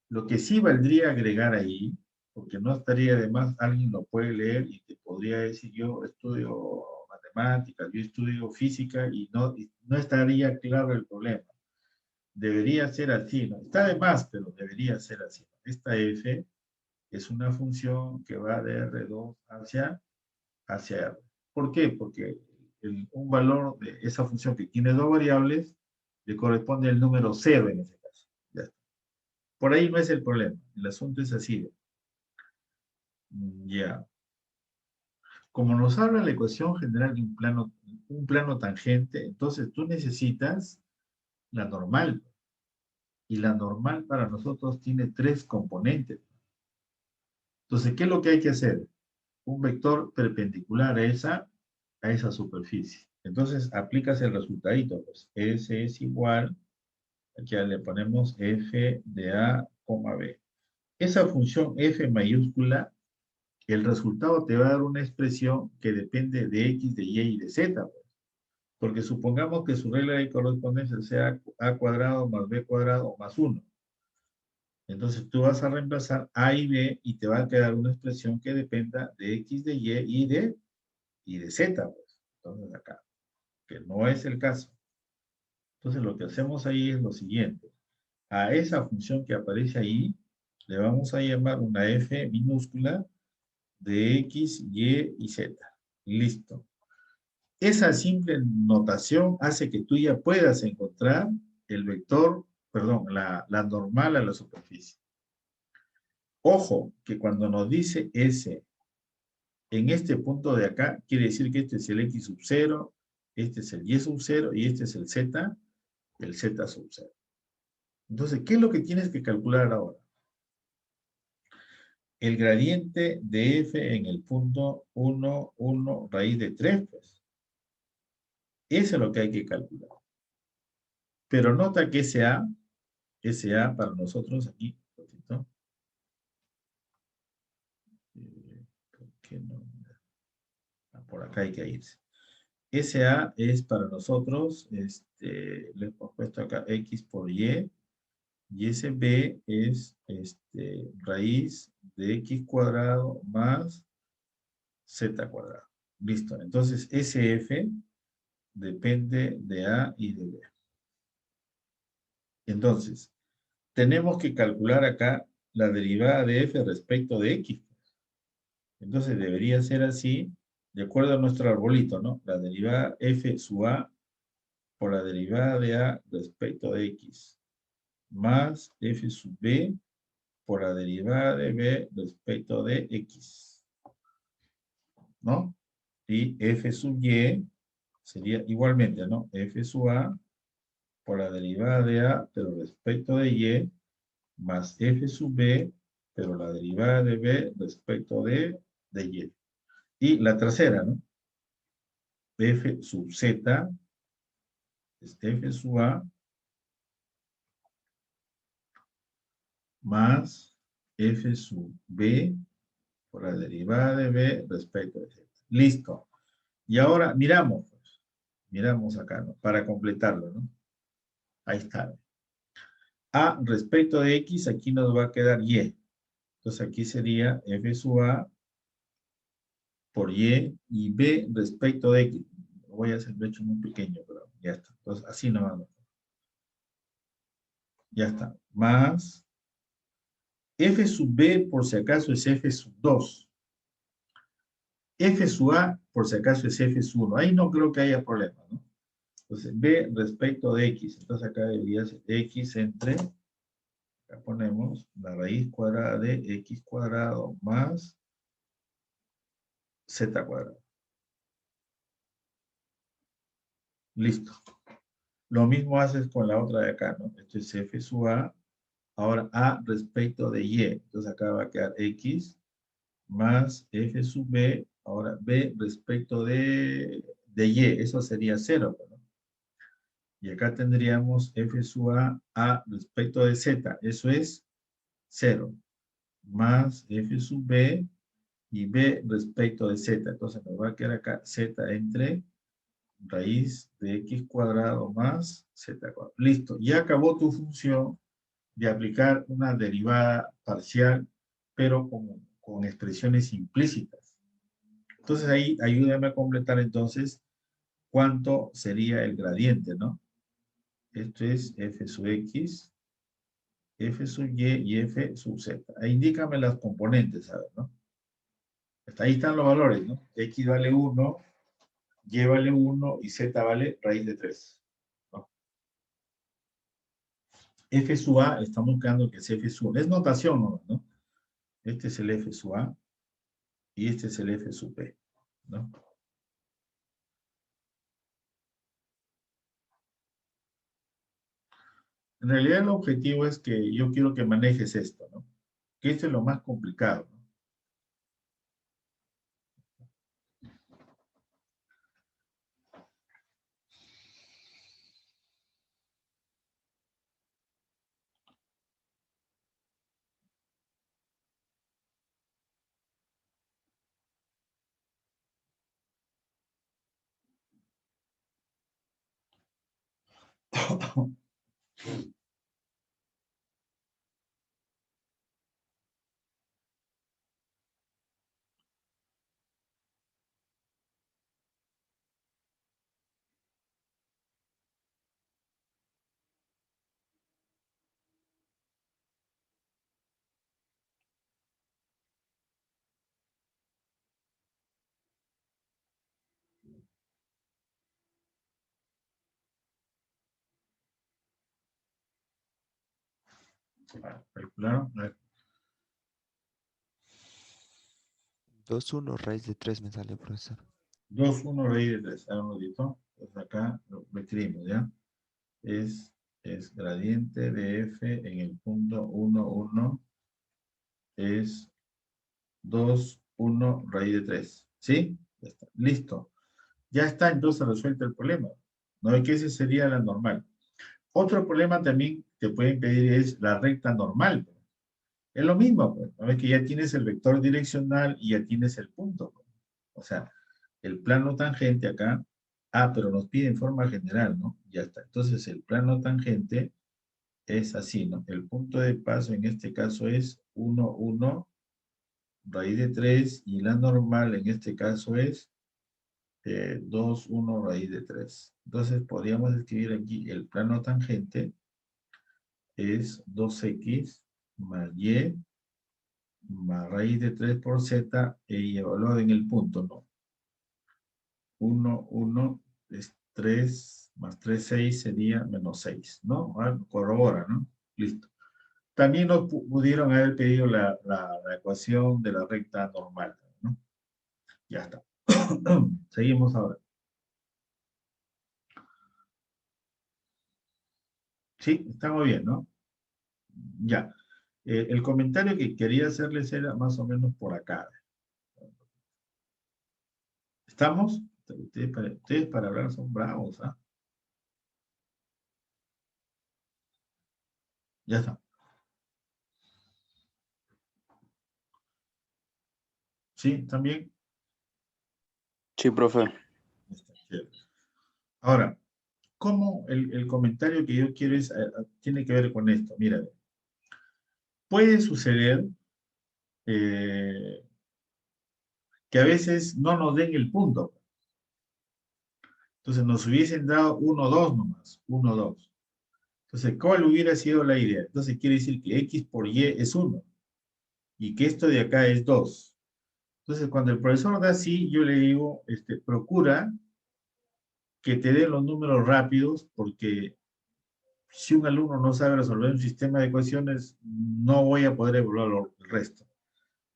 Lo que sí valdría agregar ahí, porque no estaría de más, alguien lo puede leer y te podría decir, yo estudio matemáticas, yo estudio física y no estaría claro el problema. Debería ser así, ¿no? Está de más, pero debería ser así. Esta f es una función que va de R2 hacia R. ¿Por qué? Porque un valor de esa función que tiene dos variables le corresponde el número 0 en ese caso. Ya está. Por ahí no es el problema. El asunto es así. Ya. Como nos habla la ecuación general de un plano tangente, entonces tú necesitas la normal. Y la normal para nosotros tiene 3 componentes. Entonces, ¿qué es lo que hay que hacer? Un vector perpendicular a esa superficie. Entonces, aplicas el resultadito. Pues S es igual, aquí le ponemos f de A, B. Esa función f mayúscula, el resultado te va a dar una expresión que depende de x, de y y de z. Pues. Porque supongamos que su regla de correspondencia sea a cuadrado más b cuadrado más 1. Entonces tú vas a reemplazar a y b y te va a quedar una expresión que dependa de x, de y y de z. Pues. Entonces acá, que no es el caso. Entonces lo que hacemos ahí es lo siguiente. A esa función que aparece ahí, le vamos a llamar una f minúscula de x, y z. Listo. Esa simple notación hace que tú ya puedas encontrar el vector, perdón, la normal a la superficie. Ojo, que cuando nos dice S en este punto de acá, quiere decir que este es el X sub 0, este es el Y sub 0 y este es el Z sub 0. Entonces, ¿qué es lo que tienes que calcular ahora? El gradiente de F en el punto 1, 1, raíz de 3, pues. Eso es lo que hay que calcular. Pero nota que SA para nosotros aquí, ¿por qué no? Por acá hay que irse. SA es para nosotros, le hemos puesto acá X por Y, y ese B es raíz de X cuadrado más Z cuadrado. Listo. Entonces, SF depende de A y de B. Entonces, tenemos que calcular acá la derivada de F respecto de X. Entonces, debería ser así, de acuerdo a nuestro arbolito, ¿no? La derivada F sub A por la derivada de A respecto de X, más F sub B por la derivada de B respecto de X. ¿No? Y F sub Y sería igualmente, ¿no? F sub A por la derivada de A, pero respecto de Y, más F sub B, pero la derivada de B respecto de Y. Y la tercera, ¿no? F sub Z es F sub A más F sub B por la derivada de B respecto de Z. Listo. Y ahora miramos, pues. Miramos acá, ¿no? Para completarlo, ¿no? Ahí está. A respecto de X, aquí nos va a quedar Y. Entonces aquí sería F sub A por y B respecto de X. Lo voy a hacer de hecho muy pequeño, pero ya está. Entonces así nos vamos. Ya está. Más F sub B por si acaso es F sub 2. F sub A por si acaso es F sub 1. Ahí no creo que haya problema, ¿no? Entonces B respecto de X. Entonces acá debería ser X entre, acá ponemos la raíz cuadrada de X cuadrado más Z cuadrado. Listo. Lo mismo haces con la otra de acá, ¿no? Esto es F sub A. Ahora A respecto de Y. Entonces acá va a quedar X más F sub B. Ahora B respecto de Y. Eso sería 0, ¿no? Y acá tendríamos F sub A respecto de Z. Eso es 0. Más F sub B y B respecto de Z. Entonces nos va a quedar acá Z entre raíz de X cuadrado más Z cuadrado. Listo. Ya acabó tu función de aplicar una derivada parcial, pero con expresiones implícitas. Entonces ahí ayúdame a completar entonces cuánto sería el gradiente, ¿no? Esto es f sub x, f sub y f sub z. Ahí indícame las componentes, a ver, ¿no? Hasta ahí están los valores, ¿no? X vale 1, y vale 1 y z vale raíz de 3. ¿No? F sub A, estamos buscando que es F sub. Es notación, ¿no? Este es el F sub A y este es el F sub P, ¿no? En realidad el objetivo es que yo quiero que manejes esto, ¿no? Que esto es lo más complicado, ¿no? ¿Calcularon? A ver. 2,1 raíz de 3 me sale, profesor. 2, 1 raíz de 3. A ver, un ratito. Pues acá lo escribimos, ¿ya? Es gradiente de f en el punto 1, 1 es 2, 1 raíz de 3. ¿Sí? Ya está. Listo. Ya está entonces resuelto el problema. ¿No? Que ese sería la normal. Otro problema también que pueden pedir es la recta normal. Es lo mismo, pues. ¿No? Que ya tienes el vector direccional y ya tienes el punto. Pues. O sea, el plano tangente acá. Ah, pero nos pide en forma general, ¿no? Ya está. Entonces, el plano tangente es así, ¿no? El punto de paso en este caso es 1, 1, raíz de 3, y la normal en este caso es 2, 1, raíz de 3. Entonces, podríamos escribir aquí el plano tangente es 2x más y más raíz de 3 por z y evaluado en el punto, ¿no? 1, 1 es 3 más 3, 6 sería menos 6, ¿no? Corrobora, ¿no? Listo. También nos pudieron haber pedido la ecuación de la recta normal, ¿no? Ya está. Seguimos ahora. Sí, está muy bien, ¿no? Ya. El comentario que quería hacerles era más o menos por acá. ¿Estamos? Ustedes para hablar son bravos, ¿ah? Ya está. ¿Sí? ¿También? Sí, profe. Está chévere. Ahora, ¿cómo el comentario que yo quiero es, tiene que ver con esto? Mira, puede suceder que a veces no nos den el punto. Entonces nos hubiesen dado 1, 2 nomás. 1, 2. Entonces, ¿cuál hubiera sido la idea? Entonces quiere decir que x por y es 1 y que esto de acá es 2. Entonces, cuando el profesor da así, yo le digo, procura que te den los números rápidos, porque si un alumno no sabe resolver un sistema de ecuaciones, no voy a poder evaluar el resto.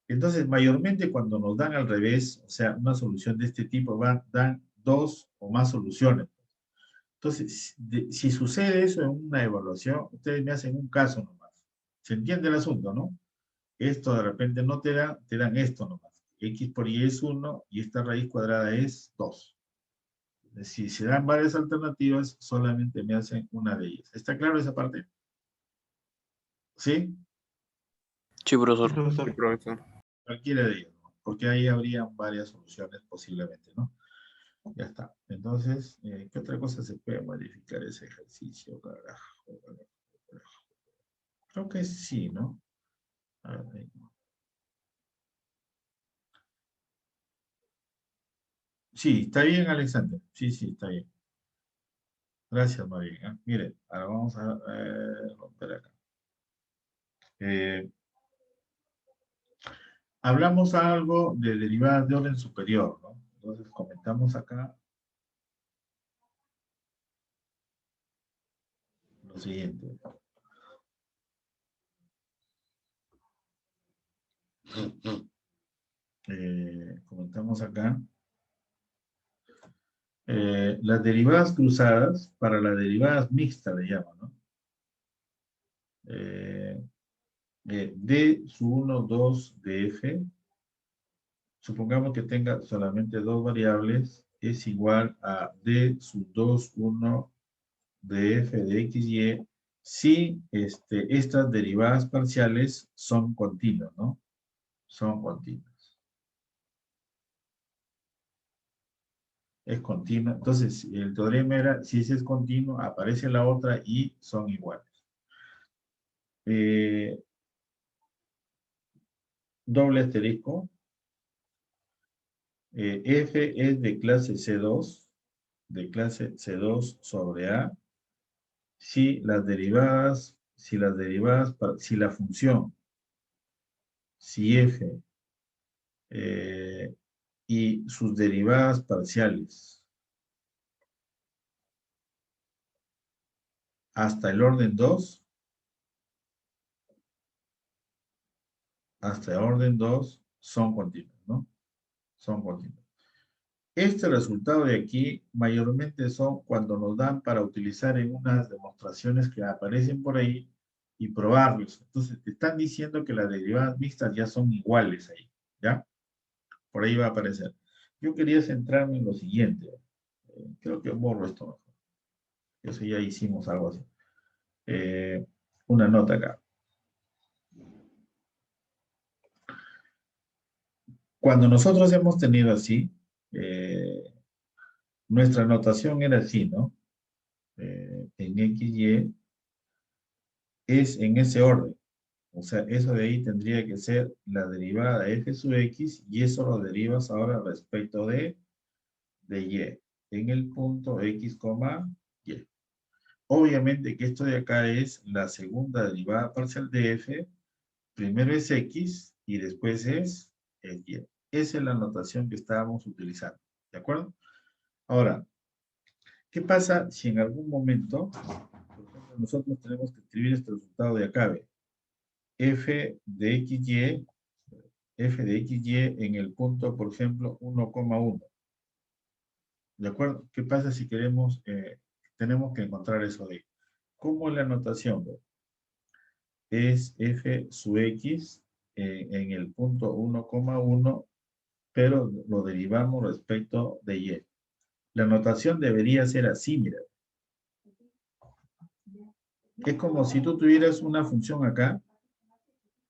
Entonces, mayormente cuando nos dan al revés, o sea, una solución de este tipo, dan 2 o más soluciones. Entonces, si sucede eso en una evaluación, ustedes me hacen un caso nomás. ¿Se entiende el asunto, no? Esto de repente no te dan esto nomás. X por Y es 1 y esta raíz cuadrada es 2. Si se dan varias alternativas, solamente me hacen una de ellas. ¿Está claro esa parte? ¿Sí? Sí, profesor. Sí, profesor. Cualquiera de ellas, ¿no? Porque ahí habría varias soluciones posiblemente, ¿no? Ya está. Entonces, ¿qué otra cosa se puede modificar ese ejercicio? Carajo, carajo, carajo. Creo que sí, ¿no? A ver, ahí. Sí, está bien, Alexander. Sí, sí, está bien. Gracias, María. Mire, ahora vamos a romper acá. Hablamos algo de derivadas de orden superior, ¿no? Entonces comentamos acá lo siguiente. Comentamos acá. Las derivadas cruzadas, para las derivadas mixtas le llaman, ¿no? D sub 1, 2 de f, supongamos que tenga solamente dos variables, es igual a D sub 2, 1 de f de x, y, si estas derivadas parciales son continuas, ¿no? Son continuas. Es continua. Entonces, el teorema era, si ese es continuo, aparece la otra y son iguales. Doble asterisco. F es de clase C2, sobre A, si la función, si F y sus derivadas parciales hasta el orden 2, son continuos, ¿no? Son continuos. Este resultado de aquí mayormente son cuando nos dan para utilizar en unas demostraciones que aparecen por ahí y probarlos. Entonces, te están diciendo que las derivadas mixtas ya son iguales ahí, ¿ya? Por ahí va a aparecer. Yo quería centrarme en lo siguiente. Creo que borro esto mejor. Eso ya hicimos algo así. Una nota acá. Cuando nosotros hemos tenido así, nuestra notación era así, ¿no? En X, Y, es en ese orden. O sea, eso de ahí tendría que ser la derivada de f sub x, y eso lo derivas ahora respecto de y, en el punto x, y. Obviamente que esto de acá es la segunda derivada parcial de f, primero es x y después es el y. Esa es la notación que estábamos utilizando, ¿de acuerdo? Ahora, ¿qué pasa si en algún momento, por ejemplo, nosotros tenemos que escribir este resultado de acá, ¿ve? F de XY en el punto, por ejemplo, 1,1. ¿De acuerdo? ¿Qué pasa si queremos, tenemos que encontrar eso de ahí? ¿Cómo es la notación? Es F sub X en el punto 1,1, pero lo derivamos respecto de Y. La notación debería ser así, mira. Es como si tú tuvieras una función acá.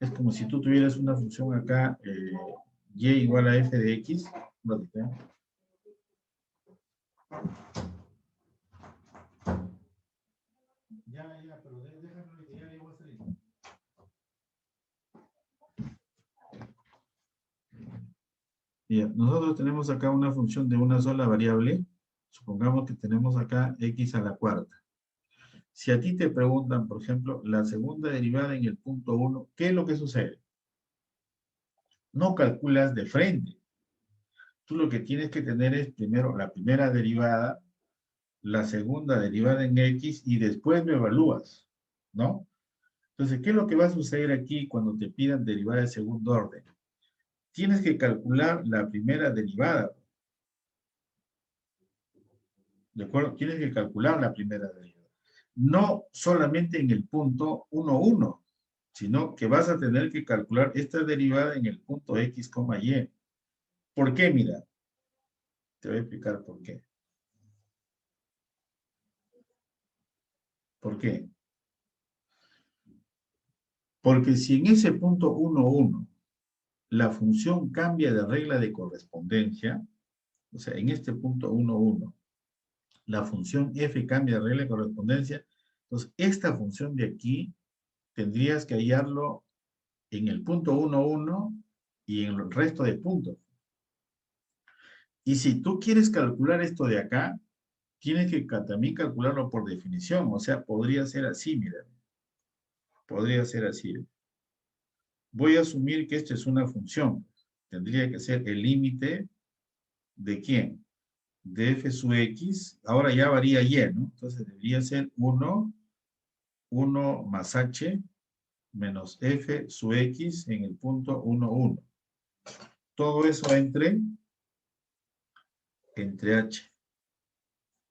Es como si tú tuvieras una función acá, y igual a f de x. Ya, pero déjame que ya voy a salir. Bien, nosotros tenemos acá una función de una sola variable. Supongamos que tenemos acá x a la cuarta. Si a ti te preguntan, por ejemplo, la segunda derivada en el punto 1, ¿qué es lo que sucede? No calculas de frente. Tú lo que tienes que tener es primero la primera derivada, la segunda derivada en x, y después lo evalúas, ¿no? Entonces, ¿qué es lo que va a suceder aquí cuando te pidan derivada de segundo orden? Tienes que calcular la primera derivada. ¿De acuerdo? Tienes que calcular la primera derivada. No solamente en el punto 1, 1, sino que vas a tener que calcular esta derivada en el punto x, y. ¿Por qué? Mira, te voy a explicar por qué. ¿Por qué? Porque si en ese punto 1, 1 la función cambia de regla de correspondencia, o sea, en este punto 1, 1, la función f cambia de regla de correspondencia, entonces esta función de aquí tendrías que hallarlo en el punto 1, 1 y en el resto de puntos. Y si tú quieres calcular esto de acá, tienes que también calcularlo por definición. O sea, podría ser así, mira. Podría ser así. Voy a asumir que esto es una función. Tendría que ser el límite de ¿quién? De f sub x. Ahora ya varía y, ¿no? Entonces debería ser 1 más h menos f sub x en el punto 1, 1. Todo eso entre h.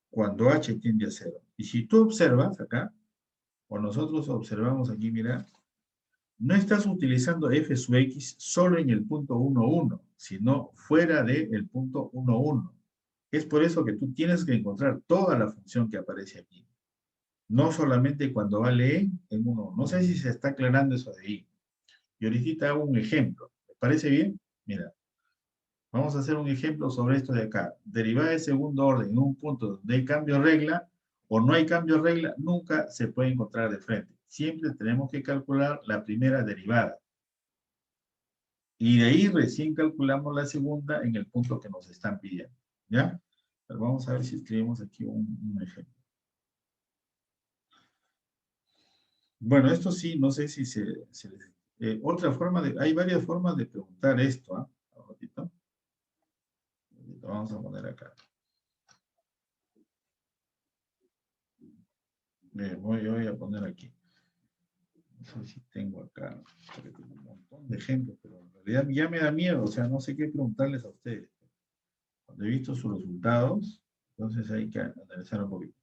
Cuando h tiende a 0. Y si tú observas acá, o nosotros observamos aquí, mira, no estás utilizando f sub x solo en el punto 1, 1, sino fuera del punto 1, 1. Es por eso que tú tienes que encontrar toda la función que aparece aquí. No solamente cuando vale en 1. No sé si se está aclarando eso de ahí. Y ahorita hago un ejemplo. ¿Me parece bien? Mira. Vamos a hacer un ejemplo sobre esto de acá. Derivada de segundo orden en un punto donde hay cambio de regla o no hay cambio de regla, nunca se puede encontrar de frente. Siempre tenemos que calcular la primera derivada. Y de ahí recién calculamos la segunda en el punto que nos están pidiendo. ¿Ya? Pero vamos a ver si escribimos aquí un ejemplo. Bueno, esto sí, no sé si otra forma de... Hay varias formas de preguntar esto, ¿ah? Un ratito. Lo vamos a poner acá. Voy a poner aquí. No sé si tengo acá un montón de ejemplos, pero en realidad ya me da miedo, o sea, no sé qué preguntarles a ustedes. Cuando he visto sus resultados, entonces hay que analizar un poquito.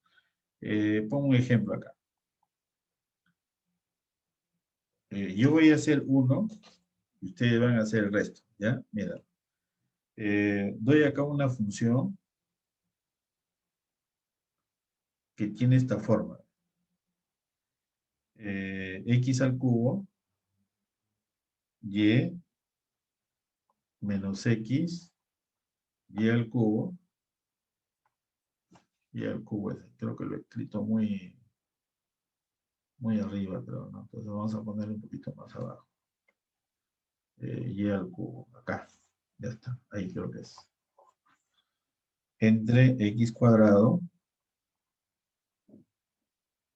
Pongo un ejemplo acá. Yo voy a hacer uno, y ustedes van a hacer el resto, ¿ya? Mira. Doy acá una función que tiene esta forma. X al cubo, y menos x, y al cubo, creo que lo he escrito muy arriba, pero no. Entonces vamos a poner un poquito más abajo. Y al cubo, acá. Ya está, ahí creo que es. Entre x cuadrado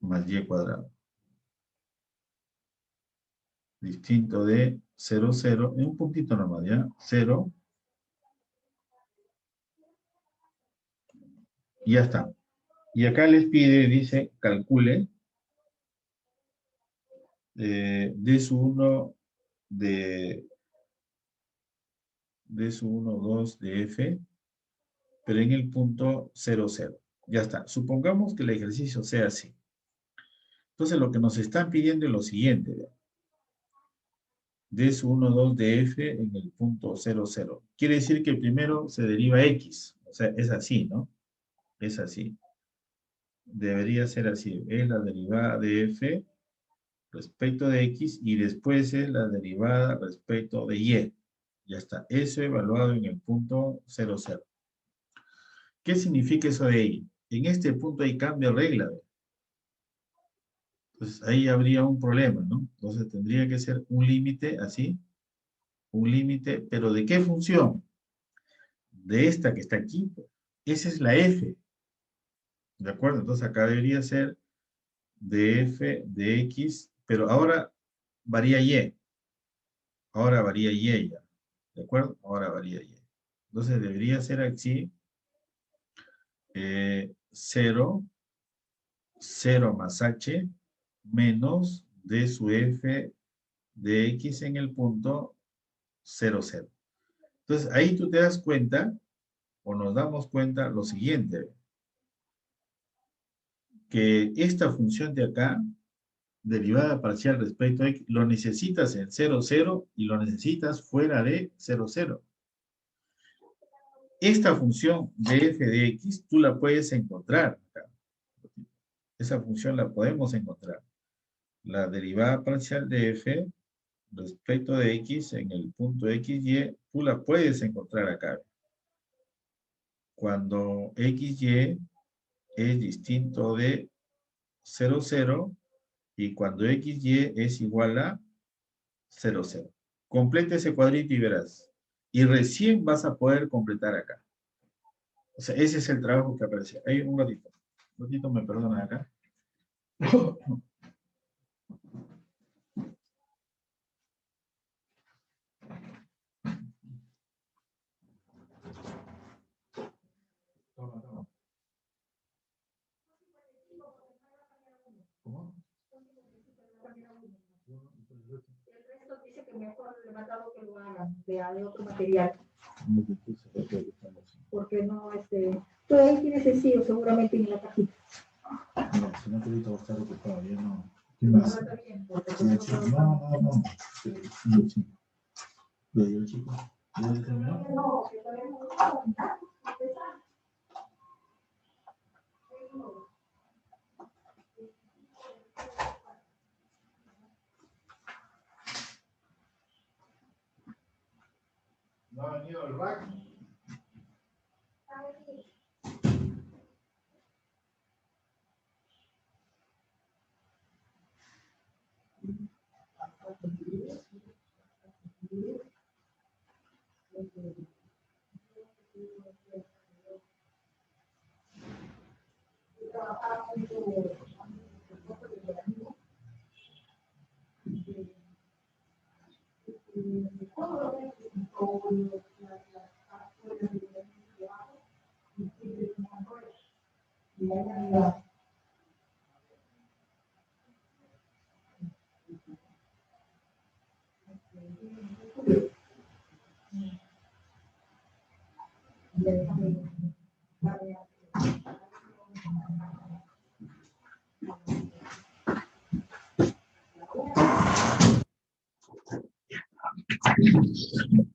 más y cuadrado. Distinto de 0, 0, en un puntito nomás, ¿ya? 0. Y ya está. Y acá les pide, dice, calcule d sub 1 de d sub 1, 2 de f, pero en el punto 0, 0. Ya está. Supongamos que el ejercicio sea así. Entonces lo que nos están pidiendo es lo siguiente. D sub 1, 2 de f en el punto 0, 0. Quiere decir que primero se deriva x. O sea, es así, ¿no? Es así. Debería ser así. Es la derivada de f respecto de x y después es la derivada respecto de y. Ya está. Eso evaluado en el punto 0, 0. ¿Qué significa eso de y? En este punto hay cambio de regla. Entonces ahí habría un problema, ¿no? Entonces tendría que ser un límite así. Un límite, pero ¿de qué función? De esta que está aquí. Esa es la f. ¿De acuerdo? Entonces acá debería ser de f de x, pero ahora varía y. Ahora varía y ya. ¿De acuerdo? Ahora varía y. Entonces debería ser así. 0, 0 más h menos d sub f de x en el punto 0, 0. Entonces ahí tú te das cuenta, o nos damos cuenta lo siguiente, que esta función de acá, derivada parcial respecto a x, lo necesitas en 0, 0 y lo necesitas fuera de 0, 0. Esta función de f de x, tú la puedes encontrar acá. Esa función la podemos encontrar. La derivada parcial de f respecto de x en el punto xy, tú la puedes encontrar acá. Cuando xy es distinto de 0, 0 y cuando xy es igual a 0, 0. Completa ese cuadrito y verás. Y recién vas a poder completar acá. O sea, ese es el trabajo que aparece. Hay un ratito. Un ratito me perdonan acá. Toma, toma. ¿Cómo? El resto dice que mejor le mandado que lo hagan de otro material. Porque no, tú ahí tienes sencillo seguramente en la cajita. No, si no te ahorita voy a estar ocupado, ya no. ¿Qué No, más? está bien, porque No. Sí. ¿Lo del chico? ¿Ya terminó? no, que todavía no lo No ha venido el rack.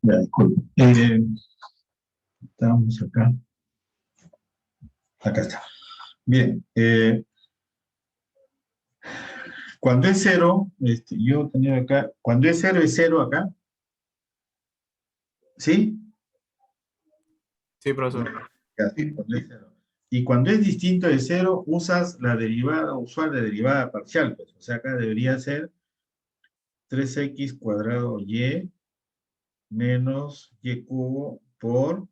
Ya, disculpe. Estamos acá. Acá está. Bien. Cuando es cero, yo tenía acá, cuando es cero acá. ¿Sí? Sí, profesor. Ya, sí, cuando es cero. Y cuando es distinto de cero, usas la derivada usual de derivada parcial. Pues. O sea, acá debería ser 3x cuadrado y menos y cubo por,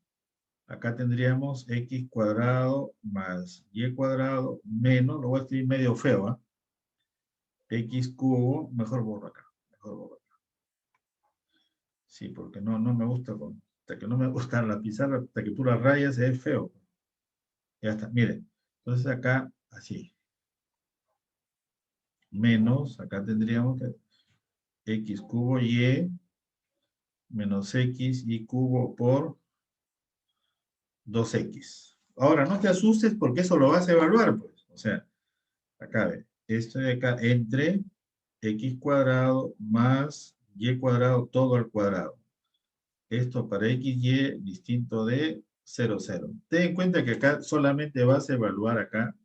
acá tendríamos x cuadrado más y cuadrado menos, lo voy a escribir medio feo, ¿ah? X cubo, mejor borro acá, mejor borro acá. Sí, porque no me gusta, hasta que no me gusta la pizarra, hasta que tú la rayas es feo. Ya está, miren. Entonces acá, así. Menos, acá tendríamos que x cubo y menos x y cubo por 2x. Ahora, no te asustes porque eso lo vas a evaluar, pues. O sea, acá ve, esto de acá entre x cuadrado más y cuadrado todo al cuadrado. Esto para xy distinto de 0, 0. Ten en cuenta que acá solamente vas a evaluar acá,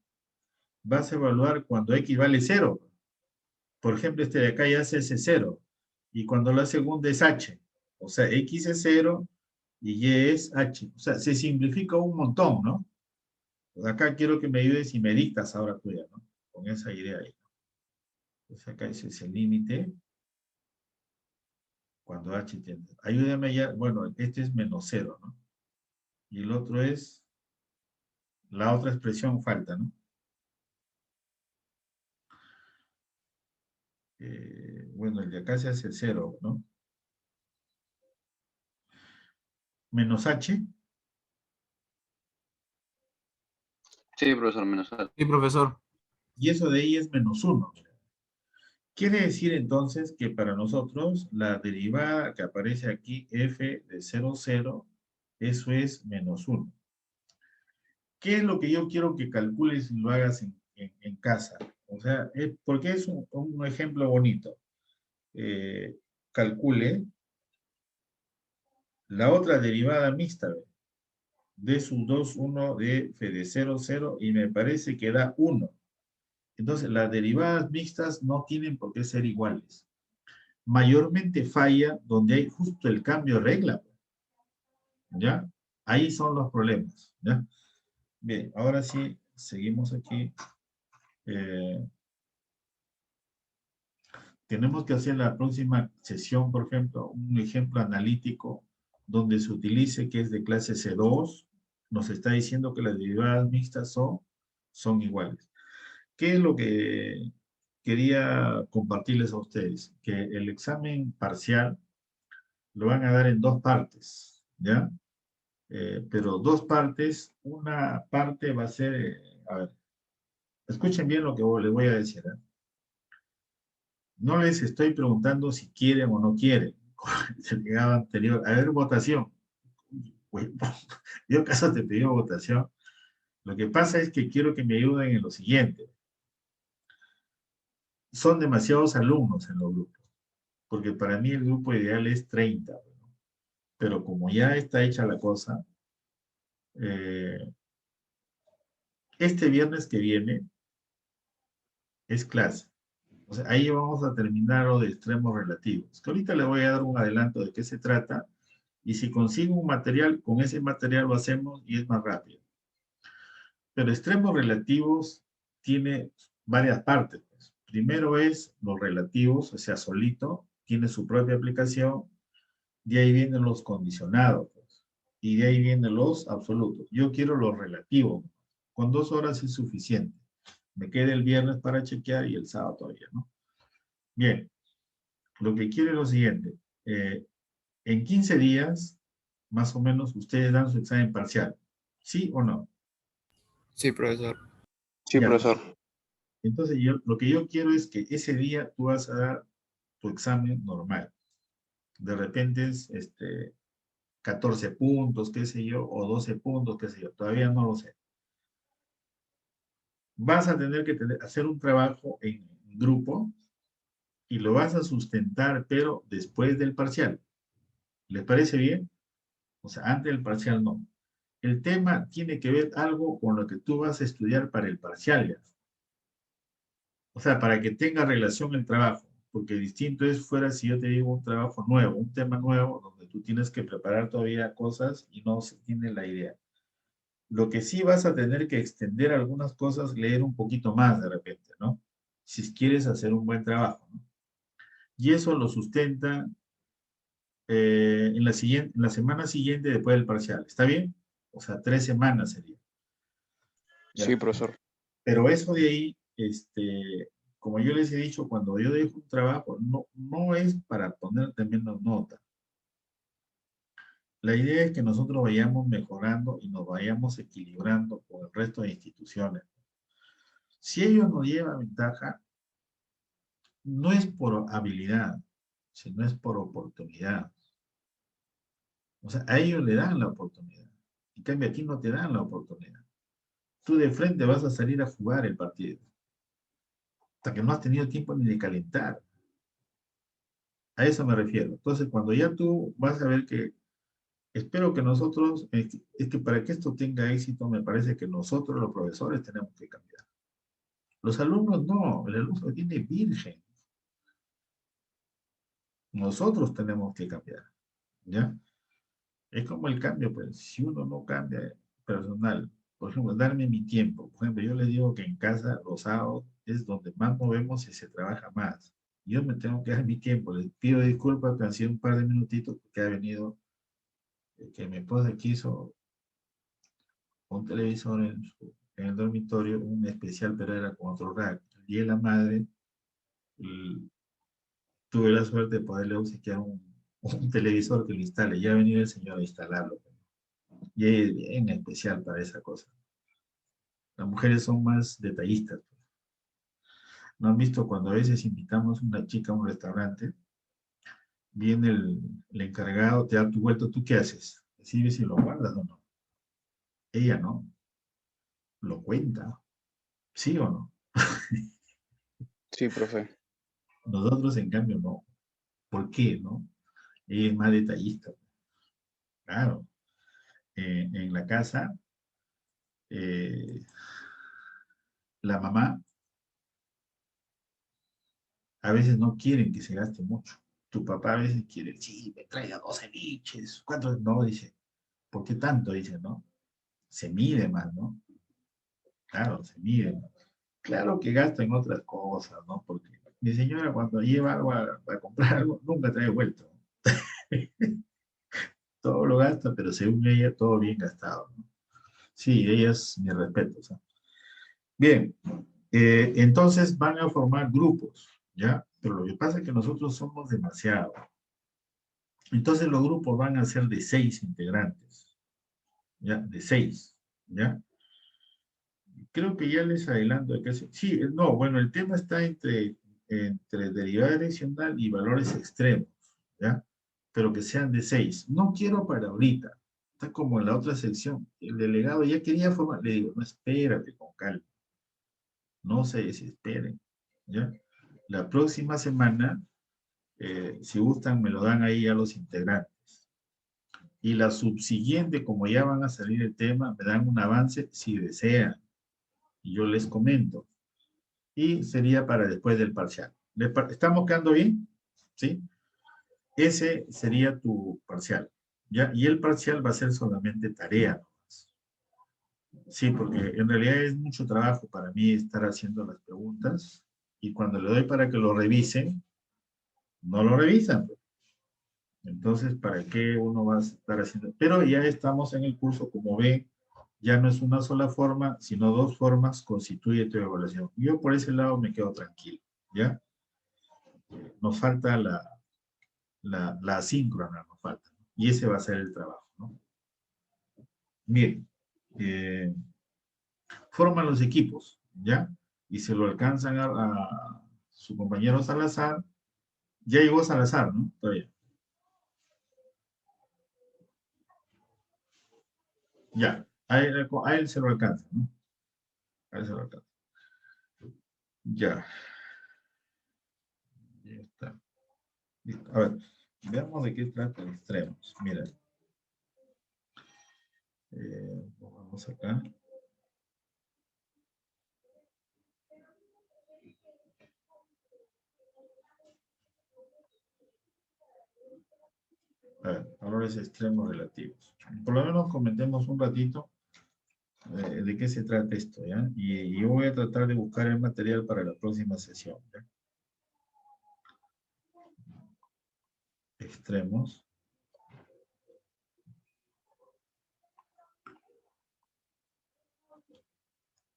vas a evaluar cuando x vale 0. Por ejemplo, este de acá ya hace ese 0. Y cuando la segunda es h. O sea, x es 0 y y es h. O sea, se simplifica un montón, ¿no? Pues acá quiero que me ayudes y me dictas ahora tuya, ¿no? Con esa idea ahí. Entonces acá ese es el límite. Cuando h tiende. Ayúdame ya. Bueno, este es menos 0, ¿no? Y el otro es, la otra expresión falta, ¿no? Bueno, el de acá se hace 0, ¿no? Menos h. Sí, profesor, menos algo. Sí, profesor. Y eso de ahí es menos 1. Quiere decir entonces que para nosotros la derivada que aparece aquí, f de 0, 0, eso es menos 1. ¿Qué es lo que yo quiero que calcules y lo hagas en casa? O sea, porque es un ejemplo bonito. Calcule la otra derivada mixta de sub 2, 1 de f de 0, 0 y me parece que da 1. Entonces, las derivadas mixtas no tienen por qué ser iguales. Mayormente falla donde hay justo el cambio de regla. ¿Ya? Ahí son los problemas. ¿Ya? Bien, ahora sí, seguimos aquí. Tenemos que hacer la próxima sesión, por ejemplo, un ejemplo analítico donde se utilice que es de clase C2 nos está diciendo que las derivadas mixtas son iguales. ¿Qué es lo que quería compartirles a ustedes? Que el examen parcial lo van a dar en dos partes, ¿ya? Pero dos partes, una parte va a ser, a ver, escuchen bien lo que les voy a decir, ¿eh? No les estoy preguntando si quieren o no quieren, como el delegado anterior. A ver, votación. Bueno, yo acaso te pido votación. Lo que pasa es que quiero que me ayuden en lo siguiente. Son demasiados alumnos en los grupos, porque para mí el grupo ideal es 30, ¿no? Pero como ya está hecha la cosa, eh, este viernes que viene es clase. O sea, ahí vamos a terminar lo de extremos relativos. Que ahorita le voy a dar un adelanto de qué se trata, y si consigo un material, con ese material lo hacemos y es más rápido. Pero extremos relativos tiene varias partes, pues. Primero es los relativos, o sea, solito, tiene su propia aplicación, de ahí vienen los condicionados, pues, y de ahí vienen los absolutos. Yo quiero los relativos, con 2 horas es suficiente. Me queda el viernes para chequear y el sábado todavía, ¿no? Bien, lo que quiero es lo siguiente. En 15 días, más o menos, ustedes dan su examen parcial. ¿Sí o no? Sí, profesor. Sí, Ya. profesor. Entonces, lo que yo quiero es que ese día tú vas a dar tu examen normal. De repente es 14 puntos, qué sé yo, o 12 puntos, qué sé yo. Todavía no lo sé. Vas a tener que hacer un trabajo en grupo y lo vas a sustentar, pero después del parcial. ¿Les parece bien? O sea, antes del parcial no. El tema tiene que ver algo con lo que tú vas a estudiar para el parcial ya. O sea, para que tenga relación el trabajo, porque distinto es fuera si yo te digo un trabajo nuevo, un tema nuevo, donde tú tienes que preparar todavía cosas y no se tiene la idea. Lo que sí vas a tener que extender algunas cosas, leer un poquito más de repente, ¿no? Si quieres hacer un buen trabajo, ¿no? Y eso lo sustenta en la semana siguiente después del parcial. ¿Está bien? O sea, 3 semanas sería. Sí, ¿Ya? profesor. Pero eso de ahí, como yo les he dicho, cuando yo dejo un trabajo, no es para ponerte menos nota. La idea es que nosotros vayamos mejorando y nos vayamos equilibrando con el resto de instituciones. Si ellos nos llevan ventaja, no es por habilidad, sino es por oportunidad. O sea, a ellos le dan la oportunidad. En cambio, aquí no te dan la oportunidad. Tú de frente vas a salir a jugar el partido, hasta que no has tenido tiempo ni de calentar. A eso me refiero. Entonces, cuando ya tú vas a ver que, espero que nosotros, es que para que esto tenga éxito, me parece que nosotros, los profesores, tenemos que cambiar. Los alumnos no, el alumno viene virgen. Nosotros tenemos que cambiar, ¿ya? Es como el cambio, pues, si uno no cambia personal, por ejemplo, darme mi tiempo. Por ejemplo, yo les digo que en casa, los sábados, es donde más movemos y se trabaja más. Yo me tengo que dar mi tiempo. Les pido disculpas que han sido un par de minutitos porque ha venido, que mi esposa quiso un televisor en el dormitorio, un especial, pero era con otro rack. Y la madre, y tuve la suerte de poderle obsequiar un televisor que lo instale. Ya ha venido el señor a instalarlo. Y es bien especial para esa cosa. Las mujeres son más detallistas. ¿No han visto cuando a veces invitamos a una chica a un restaurante? Viene el encargado, te da tu vuelto, ¿tú qué haces? ¿Recibes si lo guardas o no? Ella no, lo cuenta, ¿sí o no? Sí, profe. Nosotros, en cambio, no. ¿Por qué, no? Ella es más detallista. Claro, en la casa, eh, la mamá a veces no quieren que se gaste mucho. Tu papá a veces quiere, sí, me traiga 12 biches. ¿Cuántos? No, dice. ¿Por qué tanto? Dice, ¿no? Se mide más, ¿no? Claro, se mide más. Claro que gasta en otras cosas, ¿no? Porque mi señora cuando lleva algo a comprar algo, nunca trae vuelto. Todo lo gasta, pero según ella, todo bien gastado, ¿no? Sí, ellas, mi respeto. ¿Sí? Bien, entonces van a formar grupos, ¿ya? Pero lo que pasa es que nosotros somos demasiados. Entonces los grupos van a ser de 6 integrantes, ¿ya? De 6, ¿ya? Creo que ya les adelanto que sí, no, bueno, el tema está entre derivada direccional y valores extremos, ¿ya? Pero que sean de 6. No quiero para ahorita. Está como en la otra sección. El delegado ya quería formar. Le digo, no, espérate con calma. No se desesperen, ¿ya? La próxima semana, si gustan, me lo dan ahí a los integrantes. Y la subsiguiente, como ya van a salir el tema, me dan un avance si desean. Y yo les comento. Y sería para después del parcial. ¿Estamos quedando bien? ¿Sí? Ese sería tu parcial, ¿ya? Y el parcial va a ser solamente tarea. Sí, porque en realidad es mucho trabajo para mí estar haciendo las preguntas y cuando le doy para que lo revisen, no lo revisan. Entonces, ¿para qué uno va a estar haciendo? Pero ya estamos en el curso, como ven, ya no es una sola forma, sino 2 formas constituye tu evaluación. Yo por ese lado me quedo tranquilo, ¿ya? Nos falta la asíncrona, nos falta. Y ese va a ser el trabajo, ¿no? Bien, forman los equipos, ¿ya? Y se lo alcanzan a su compañero Salazar. Ya llegó Salazar, ¿no? Todavía. Ya, a él se lo alcanza, ¿no? A él se lo alcanza. Ya. Ya está. Listo. A ver, veamos de qué trata extremos. Mira. Vamos acá. A ver, valores extremos relativos. Por lo menos comentemos un ratito de qué se trata esto, ¿ya? Y yo voy a tratar de buscar el material para la próxima sesión, ¿ya? Extremos.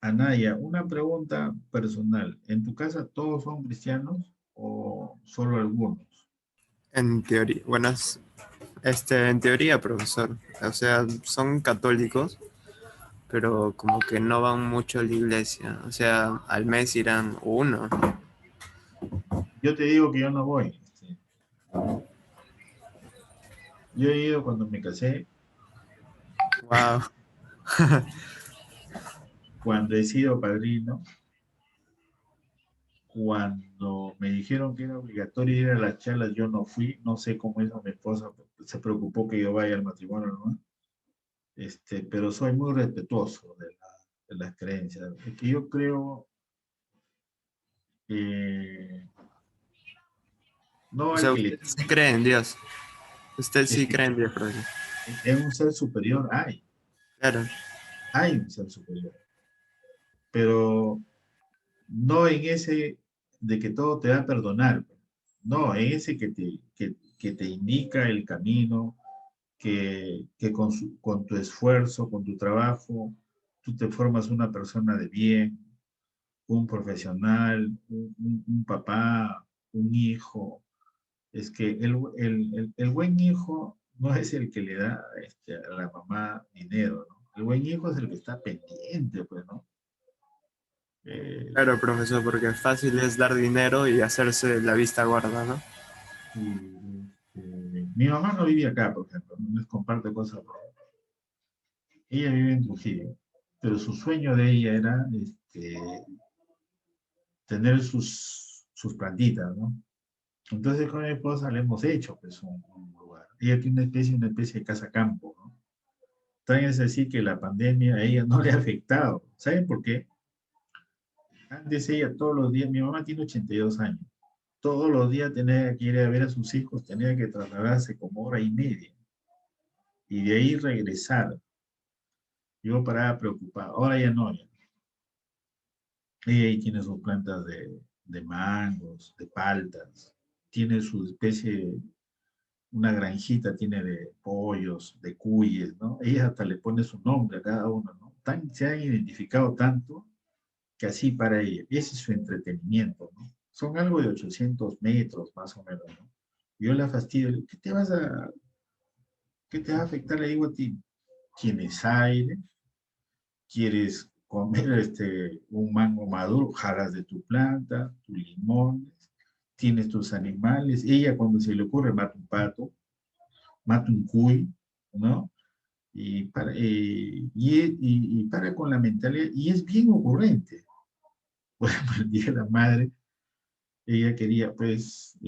Anaya, una pregunta personal. ¿En tu casa todos son cristianos o solo algunos? En teoría, buenas, en teoría, profesor. O sea, son católicos, pero como que no van mucho a la iglesia. O sea, al mes irán uno. Yo te digo que yo no voy. Yo he ido cuando me casé, Wow. cuando he sido padrino, cuando me dijeron que era obligatorio ir a las charlas, yo no fui. No sé cómo hizo mi esposa, se preocupó que yo vaya al matrimonio, ¿no? Pero soy muy respetuoso de las creencias. Es que yo creo, no O al sea, que usted le... sí cree en Dios. Usted Es sí que cree en Dios, profesor. en un ser superior Claro. hay un ser superior, pero no en ese de que todo te va a perdonar, no, en ese que te indica el camino, que con tu esfuerzo, con tu trabajo, tú te formas una persona de bien, un profesional, un papá, un hijo. Es que el buen hijo no es el que le da a la mamá dinero, ¿no? El buen hijo es el que está pendiente, pues, ¿no? Eh, Claro, profesor, porque fácil es dar dinero y hacerse la vista gorda, ¿no? mi mamá no vive acá, por ejemplo, no les comparto cosas. Ella vive en Trujillo, pero su sueño de ella era tener sus plantitas, ¿no? Entonces con mi esposa le hemos hecho pues, un lugar. Ella tiene una especie de casa campo, ¿no? Tan es así que la pandemia a ella no le ha afectado. ¿Saben por qué? Antes ella todos los días, mi mamá tiene 82 años, todos los días tenía que ir a ver a sus hijos, tenía que trasladarse como hora y media y de ahí regresar. Yo paraba preocupado, ahora ya no. Ya. Ella ahí tiene sus plantas de mangos, de paltas, tiene su especie, una granjita tiene de pollos, de cuyes, ¿no? Ella hasta le pone su nombre a cada uno, ¿no? se han identificado tanto que así para ella. Ese es su entretenimiento, ¿no? Son algo de 800 metros más o menos, ¿no? Yo la fastidio, ¿qué te va a afectar? Le digo a ti, ¿tienes aire? ¿Quieres comer un mango maduro? Jalas de tu planta, tus limones, tienes tus animales. Ella cuando se le ocurre mata un pato, mata un cuy, ¿no? Y para con la mentalidad, y es bien ocurrente. Por ejemplo, el día de la madre, ella quería pues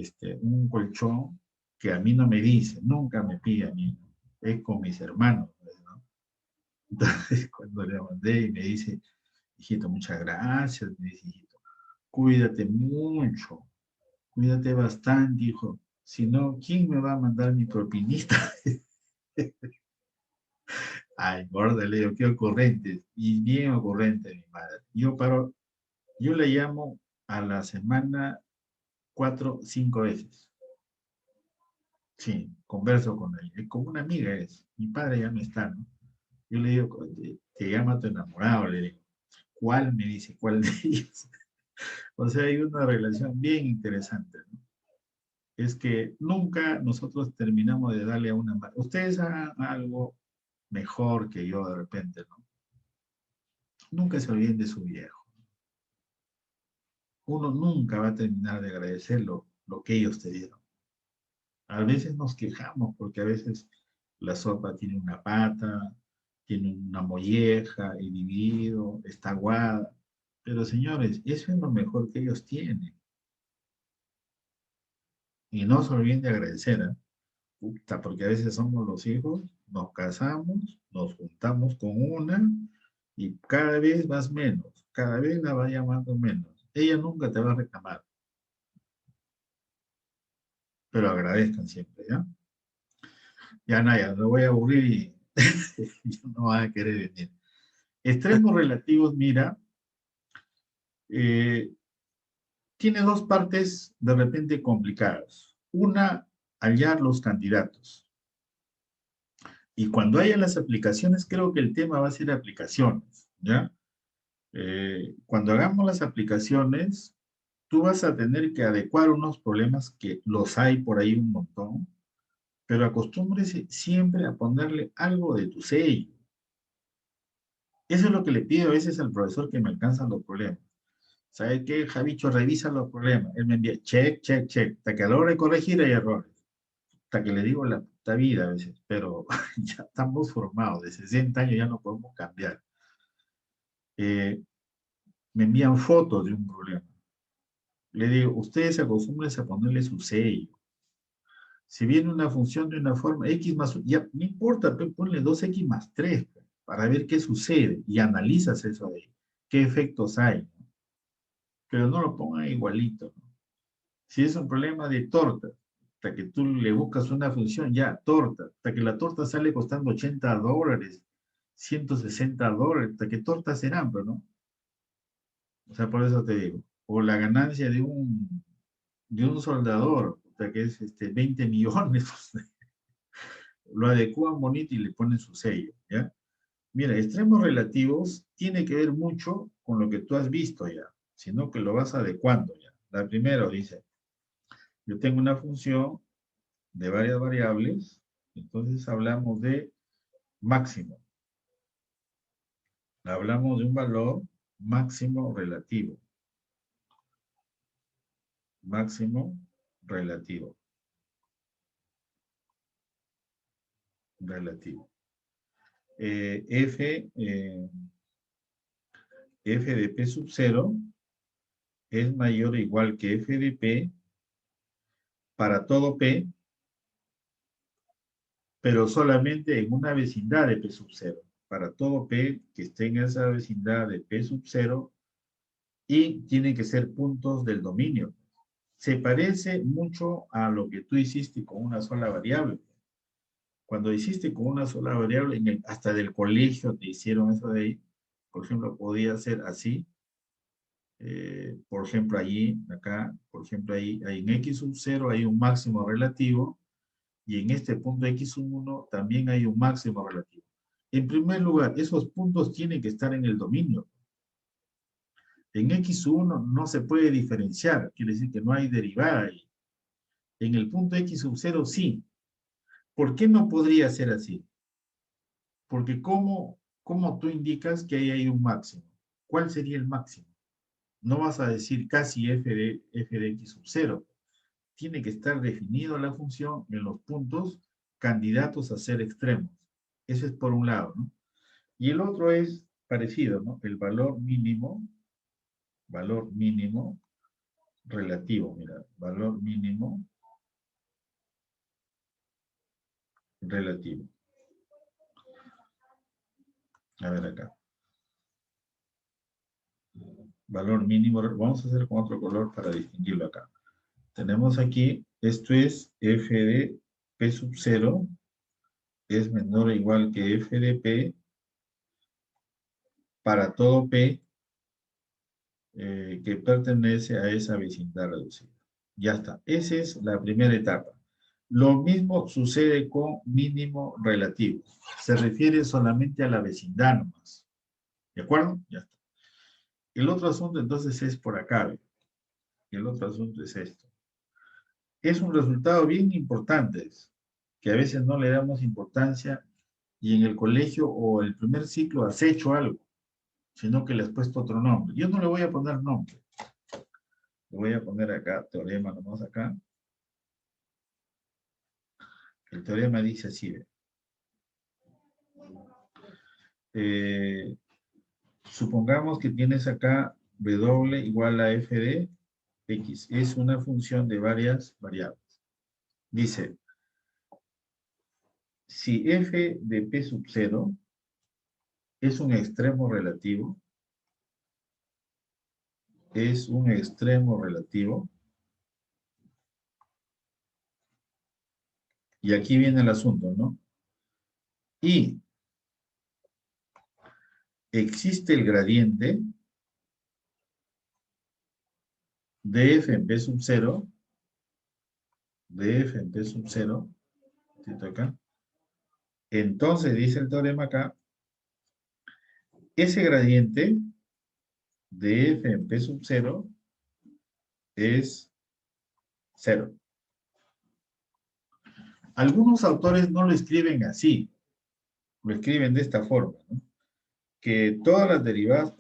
un colchón que a mí no me dice, nunca me pide a mí, ¿no? Es con mis hermanos, ¿no? Entonces, cuando le mandé y me dice, hijito, muchas gracias, me dice, hijito, cuídate mucho, cuídate bastante, hijo, si no, ¿quién me va a mandar mi propinita? Ay, gorda, le digo, qué ocurrente, y bien ocurrente mi madre. Yo le llamo a la semana 4, 5 veces. Sí, converso con ella. Es como una amiga es. Mi padre ya no está, ¿no? Yo le digo, te llama tu enamorado, le digo. ¿Cuál? Me dice, ¿cuál de ellos? O sea, hay una relación bien interesante, ¿no? Es que nunca nosotros terminamos de darle a una madre. Ustedes hagan algo mejor que yo de repente, ¿no? Nunca se olviden de su viejo. Uno nunca va a terminar de agradecer lo que ellos te dieron. A veces nos quejamos porque a veces la sopa tiene una pata, tiene una molleja, el dividido, está aguada. Pero señores, eso es lo mejor que ellos tienen. Y no se olviden de agradecer, ¿eh? Puta, porque a veces somos los hijos, nos casamos, nos juntamos con una y cada vez vas menos, cada vez la va llamando menos. Ella nunca te va a reclamar, pero agradezcan siempre, ¿ya? Ya Naya, lo voy a aburrir y ya no van a querer venir. Extremos relativos, mira, tiene dos partes de repente complicadas. Una, hallar los candidatos. Y cuando haya las aplicaciones, creo que el tema va a ser aplicaciones, ¿ya? Cuando hagamos las aplicaciones, tú vas a tener que adecuar unos problemas que los hay por ahí un montón, pero acostúmbrese siempre a ponerle algo de tu sello. Eso es lo que le pido a veces al profesor que me alcanzan los problemas. ¿Sabe qué, Javicho? Revisa los problemas. Él me envía, check, check, check. Hasta que a la hora de corregir hay errores. Hasta que le digo la puta vida a veces. Pero ya estamos formados. De 60 años ya no podemos cambiar. Me envían fotos de un problema. Le digo, ustedes se acostumbran a ponerle su sello. Si viene una función de una forma, x más, ya, no importa, ponle 2x más 3 para ver qué sucede y analizas eso de ahí. ¿Qué efectos hay? Pero no lo pongan igualito, ¿no? Si es un problema de torta, hasta que tú le buscas una función, ya, torta, hasta que la torta sale costando $80, $160, hasta que tortas serán, pero no. O sea, por eso te digo. O la ganancia de un soldador, hasta que es 20 millones, pues, lo adecuan bonito y le ponen su sello, ¿ya? Mira, extremos relativos tiene que ver mucho con lo que tú has visto ya, sino que lo vas adecuando ya. La primera dice, yo tengo una función de varias variables, entonces hablamos de máximo. Hablamos de un valor máximo relativo. Máximo relativo. Relativo. F de P sub 0 es mayor o igual que F de P para todo P, pero solamente en una vecindad de P sub 0. Para todo P que esté en esa vecindad de P sub 0 y tienen que ser puntos del dominio. Se parece mucho a lo que tú hiciste con una sola variable. Cuando hiciste con una sola variable, hasta del colegio te hicieron eso de ahí. Por ejemplo, podía ser así. Por ejemplo, allí, acá, por ejemplo, ahí en X sub 0 hay un máximo relativo y en este punto X sub 1 también hay un máximo relativo. En primer lugar, esos puntos tienen que estar en el dominio. En X1 no se puede diferenciar, quiere decir que no hay derivada ahí. En el punto X sub 0 sí. ¿Por qué no podría ser así? Porque ¿cómo tú indicas que ahí hay un máximo? ¿Cuál sería el máximo? No vas a decir casi f de X sub 0. Tiene que estar definido la función en los puntos candidatos a ser extremos. Eso es por un lado, ¿no? Y el otro es parecido, ¿no? El valor mínimo relativo, mira, valor mínimo relativo. A ver acá. Valor mínimo, vamos a hacer con otro color para distinguirlo acá. Tenemos aquí, esto es f de p sub 0 es menor o igual que f de p para todo p que pertenece a esa vecindad reducida. Ya está. Esa es la primera etapa. Lo mismo sucede con mínimo relativo. Se refiere solamente a la vecindad nomás. ¿De acuerdo? Ya está. El otro asunto entonces es por acá. ¿Ve? El otro asunto es esto. Es un resultado bien importante, que a veces no le damos importancia y en el colegio o el primer ciclo has hecho algo, sino que le has puesto otro nombre. Yo no le voy a poner nombre. Le voy a poner acá, teorema nomás acá. El teorema dice así. Supongamos que tienes acá W igual a f de x. Es una función de varias variables. Dice, si f de p sub 0 es un extremo relativo, y aquí viene el asunto, ¿no? Y existe el gradiente de f en p sub 0, acá. Entonces, dice el teorema acá, ese gradiente de f en p sub 0 es 0. Algunos autores no lo escriben así, lo escriben de esta forma, ¿no? Que todas las derivadas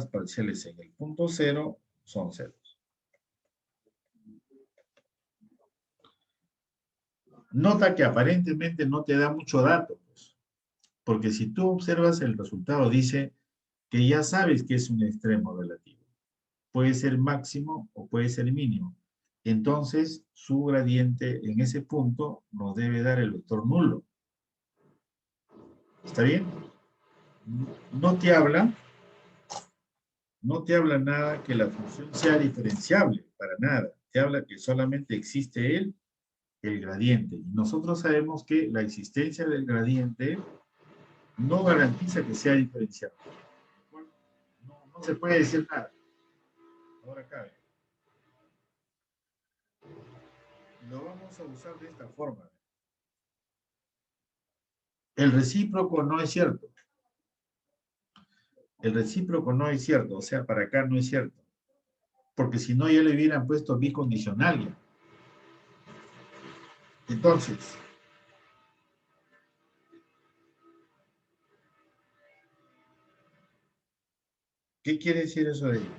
parciales en el punto 0 son ceros. Nota que aparentemente no te da mucho dato, pues, porque si tú observas el resultado dice que ya sabes que es un extremo relativo. Puede ser máximo o puede ser mínimo. Entonces, su gradiente en ese punto nos debe dar el vector nulo. ¿Está bien? No te habla nada que la función sea diferenciable, para nada. Te habla que solamente existe el gradiente. Y nosotros sabemos que la existencia del gradiente no garantiza que sea diferenciable. No se puede decir nada. Ahora cabe. Lo vamos a usar de esta forma. El recíproco no es cierto. El recíproco no es cierto. O sea, para acá no es cierto. Porque si no, ya le hubieran puesto bicondicional ya. Entonces, ¿qué quiere decir eso de ahí?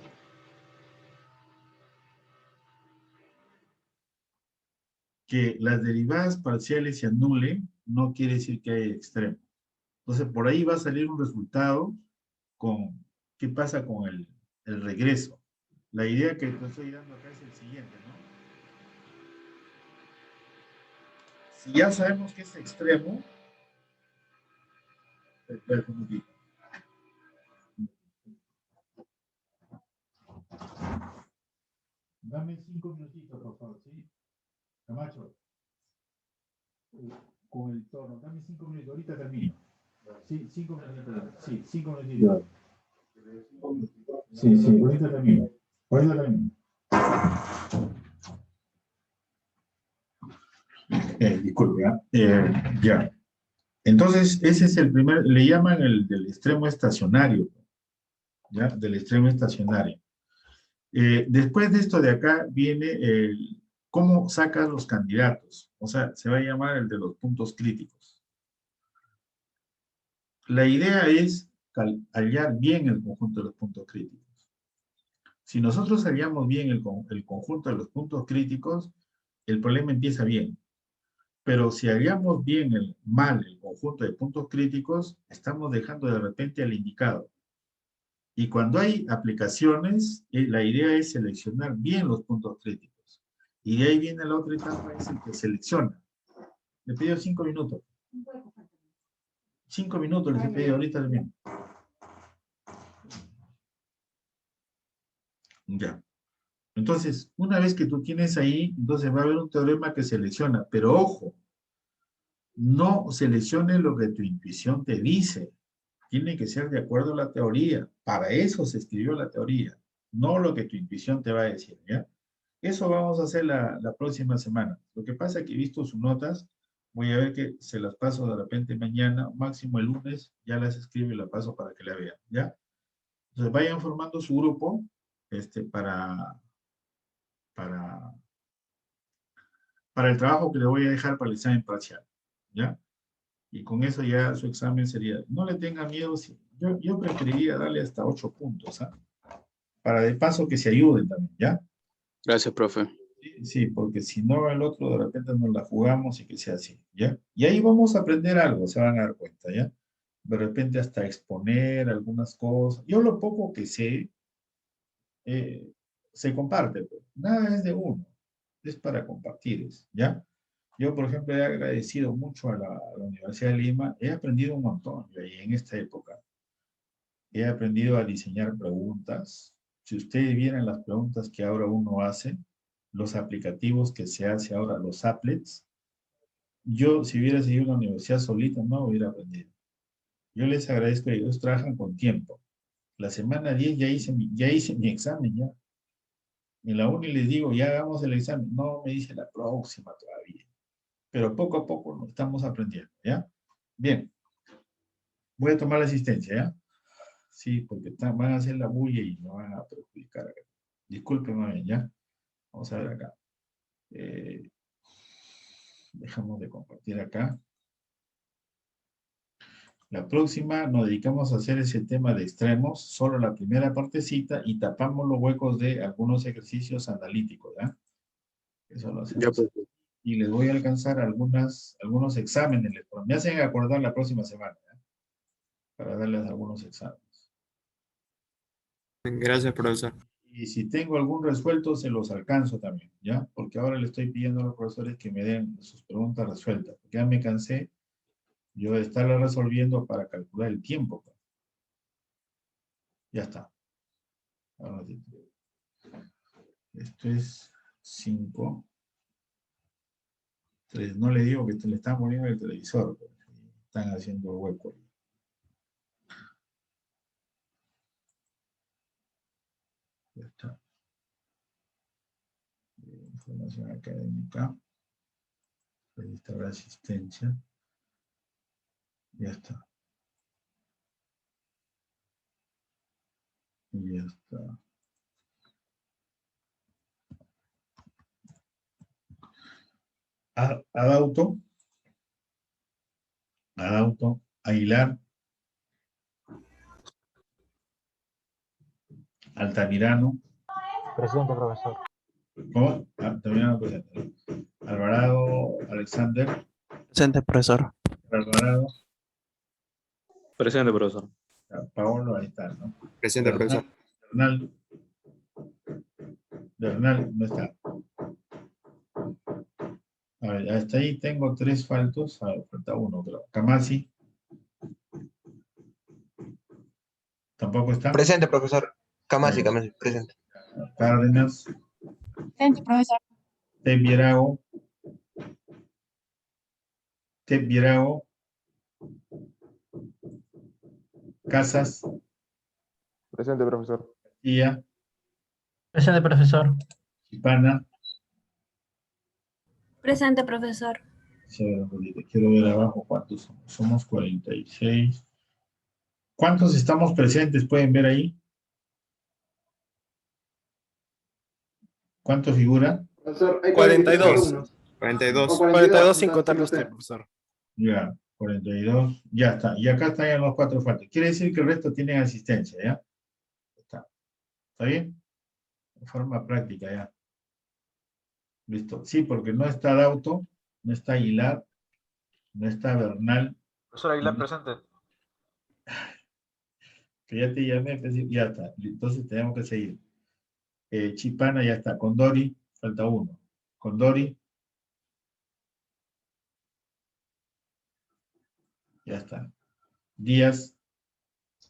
Que las derivadas parciales se anulen, no quiere decir que haya extremo. Entonces, por ahí va a salir un resultado con, ¿qué pasa con el regreso? La idea que te estoy dando acá es el siguiente, ¿no? Si ya sabemos que es extremo, espera un momentito. Dame 5 minutitos, por favor, ¿sí? Camacho, con el tono, dame 5 minutos, ahorita termino. Sí, 5 minutitos. Sí, 5 minutitos. Sí, ahorita termino. Disculpe, ¿ah? Ya. Entonces, ese es el primer, le llaman el del extremo estacionario, ¿ya? Del extremo estacionario. Después de esto de acá viene el cómo sacas los candidatos. O sea, se va a llamar el de los puntos críticos. La idea es hallar bien el conjunto de los puntos críticos. Si nosotros hallamos bien el conjunto de los puntos críticos, el problema empieza bien. Pero si hallamos bien mal el conjunto de puntos críticos, estamos dejando de repente al indicado. Y cuando hay aplicaciones, la idea es seleccionar bien los puntos críticos. Y de ahí viene la otra etapa, es el que selecciona. Le pido 5 minutos. 5 minutos les he pedido ahorita también. Ya. Entonces, una vez que tú tienes ahí, entonces va a haber un teorema que selecciona. Pero ojo, no seleccione lo que tu intuición te dice. Tiene que ser de acuerdo a la teoría. Para eso se escribió la teoría, no lo que tu intuición te va a decir, ¿ya? Eso vamos a hacer la próxima semana. Lo que pasa es que he visto sus notas, voy a ver que se las paso de repente mañana, máximo el lunes, ya las escribo y las paso para que la vean, ¿ya? Entonces vayan formando su grupo para el trabajo que le voy a dejar para el examen parcial, ¿ya? Y con eso ya su examen sería, no le tenga miedo, yo preferiría darle hasta 8 puntos, ¿ah? Para de paso que se ayuden también, ¿ya? Gracias, profe. Sí, sí, porque si no el otro de repente nos la jugamos y que sea así, ¿ya? Y ahí vamos a aprender algo, se van a dar cuenta, ¿ya? De repente hasta exponer algunas cosas. Yo lo poco que sé, se comparte, pues. Nada es de uno, es para compartir, ¿ya? Yo, por ejemplo, he agradecido mucho a la Universidad de Lima, he aprendido un montón yo ahí en esta época. He aprendido a diseñar preguntas. Si ustedes vieran las preguntas que ahora uno hace, los aplicativos que se hace ahora, los applets, yo si hubiera seguido la universidad solita no hubiera aprendido. Yo les agradezco que ellos trabajan con tiempo. La semana 10 ya hice mi examen ya. En la uni les digo, ya hagamos el examen. No, me dice la próxima todavía. Pero poco a poco lo estamos aprendiendo, ¿ya? Bien. Voy a tomar la asistencia, ¿ya? Sí, porque van a hacer la bulla y me van a perjudicar acá. Discúlpenme, ¿ya? Vamos a ver acá. Dejamos de compartir acá. La próxima nos dedicamos a hacer ese tema de extremos, solo la primera partecita y tapamos los huecos de algunos ejercicios analíticos, ¿ya? Eso lo hacemos. Ya, profe. Y les voy a alcanzar algunos exámenes. Me hacen acordar la próxima semana, ¿ya? Para darles algunos exámenes. Gracias, profesor. Y si tengo algún resuelto, se los alcanzo también, ¿ya? Porque ahora le estoy pidiendo a los profesores que me den sus preguntas resueltas. Porque ya me cansé yo de estarla resolviendo para calcular el tiempo. Ya está. Ahora sí. Esto es 5. 3. No le digo que le están poniendo el televisor. Están haciendo hueco. Ya está. Información académica. Registrar la asistencia. Ya está. Y ya está. Adauto, Aguilar, Altamirano. Presente, profesor. ¿Cómo? Altamirano presente. Alvarado, Alexander. Presente, profesor. Alvarado. Presente, profesor. Paolo, ahí está, ¿no? Presente, profesor. Bernal no está. A ver, hasta ahí tengo 3 faltos. A ver, falta uno, creo. Camasi. ¿Tampoco está? Presente, profesor. Camasi, presente. Cárdenas. Presente, profesor. Tepierago. Casas. Presente, profesor. Ia. Presente, profesor. Chipana. Presente, profesor. Sí, a ver, Julita, quiero ver abajo cuántos somos. Somos 46. ¿Cuántos estamos presentes? ¿Pueden ver ahí? ¿Cuánto figura? Profesor, hay 42. alumnos. 42. O 42 sin entonces, contarle a sí, usted, profesor. Ya, 42. Ya está. Y acá están ya los 4 faltas. Quiere decir que el resto tienen asistencia, ¿ya? Está. ¿Está bien? De forma práctica, ya. Listo. Sí, porque no está Dauto, no está Aguilar, no está Bernal. Profesor Aguilar, y- presente. Que ya te llamé, pues, ya está. Entonces tenemos que seguir. Chipana ya está. Condori, falta uno. Condori, ya está. Díaz,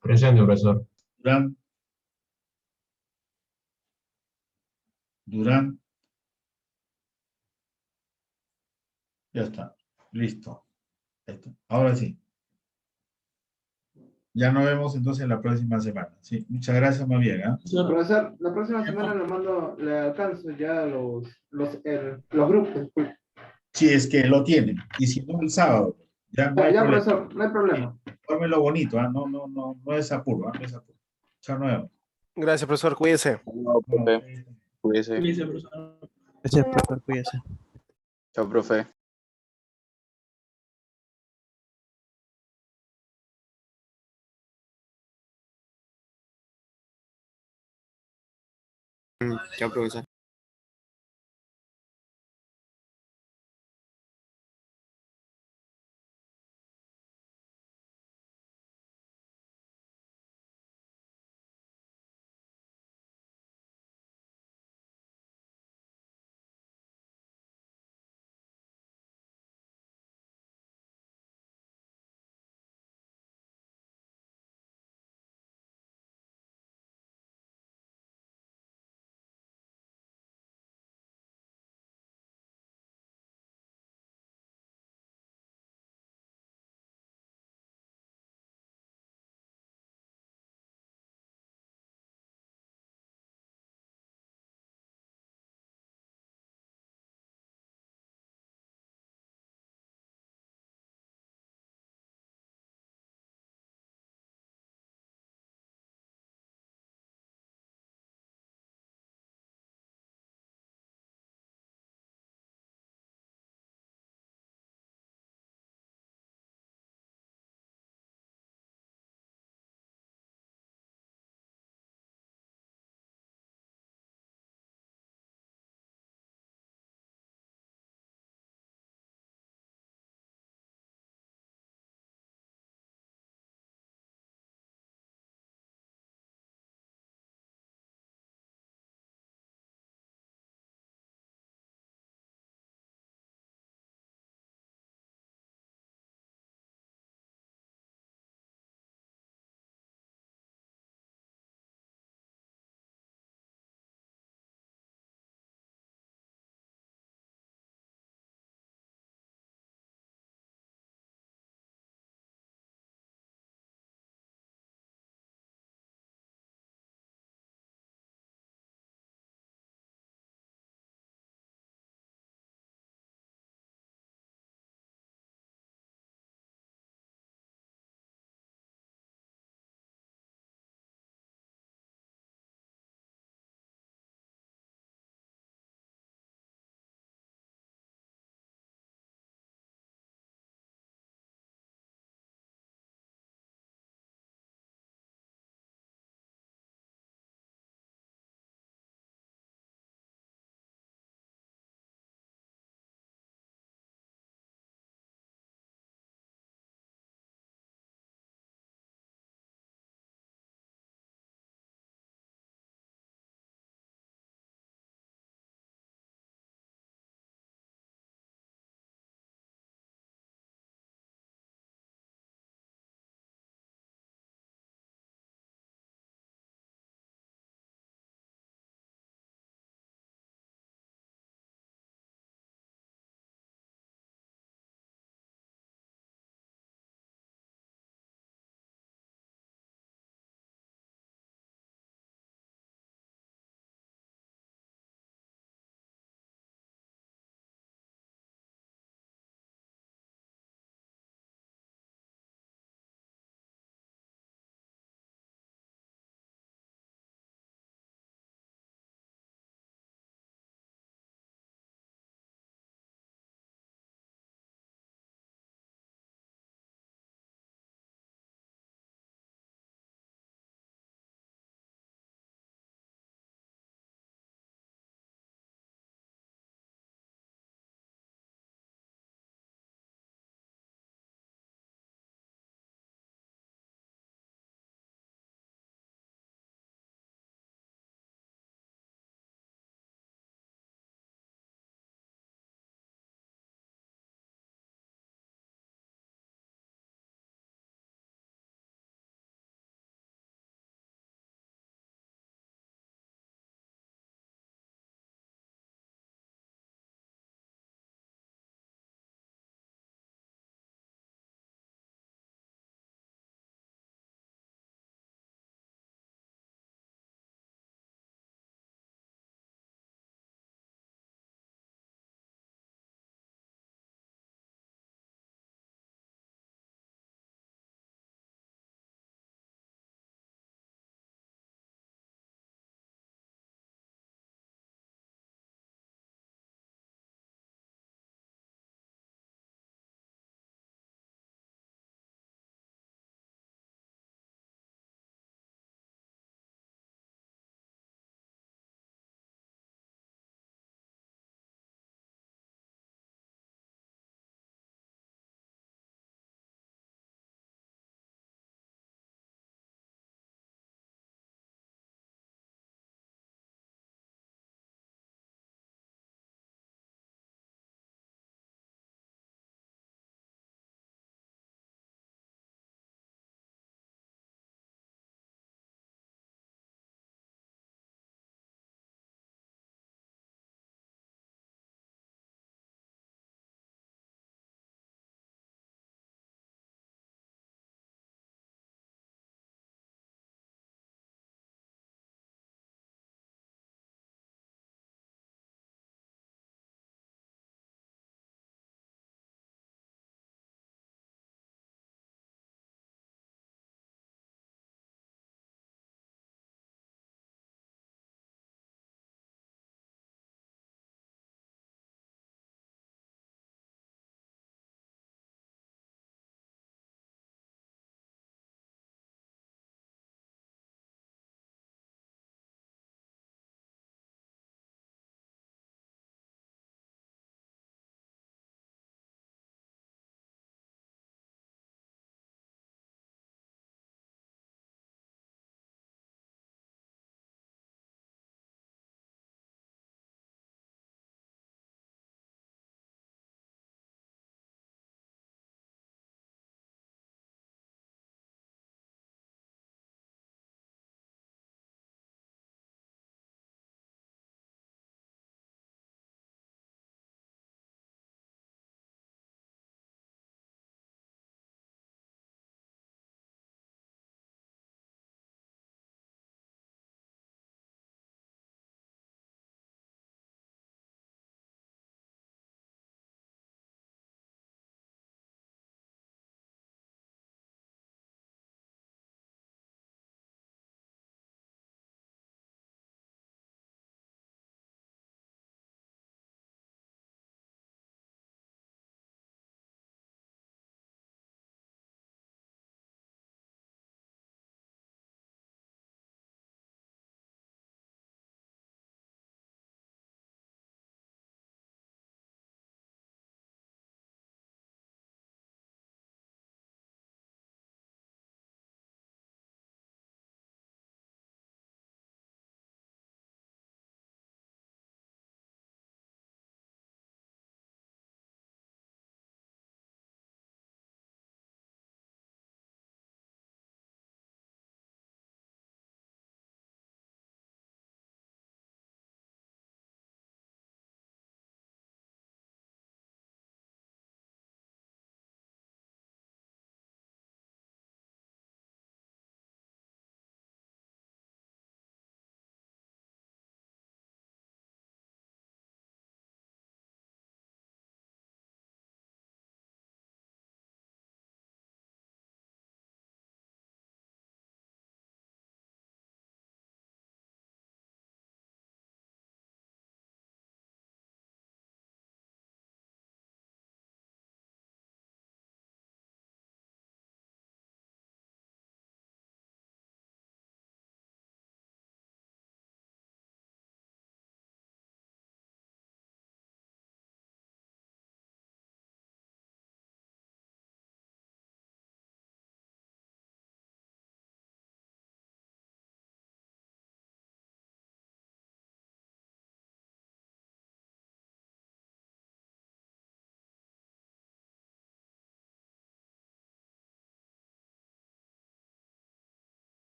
Presente, profesor. Durán, Durán, ya está. Listo. Ahí está. Ahora sí. Ya nos vemos entonces la próxima semana. Sí, muchas gracias, más bien. ¿Ah? Profesor, la próxima semana le alcanzo ya los grupos. Disculpe. Si es que lo tienen. Y si no, el sábado. Ya no Ya, hay ya, problema. profesor, no hay problema. Fórmelo bonito, ¿ah? No, no, no, no es apuro, ¿ah? No es apuro. Chao, nuevo. Gracias, profesor. Cuídese. No, profe. Cuídese. Gracias, profesor. Gracias, profesor, cuídese. Chao, profe. Chao, profesor.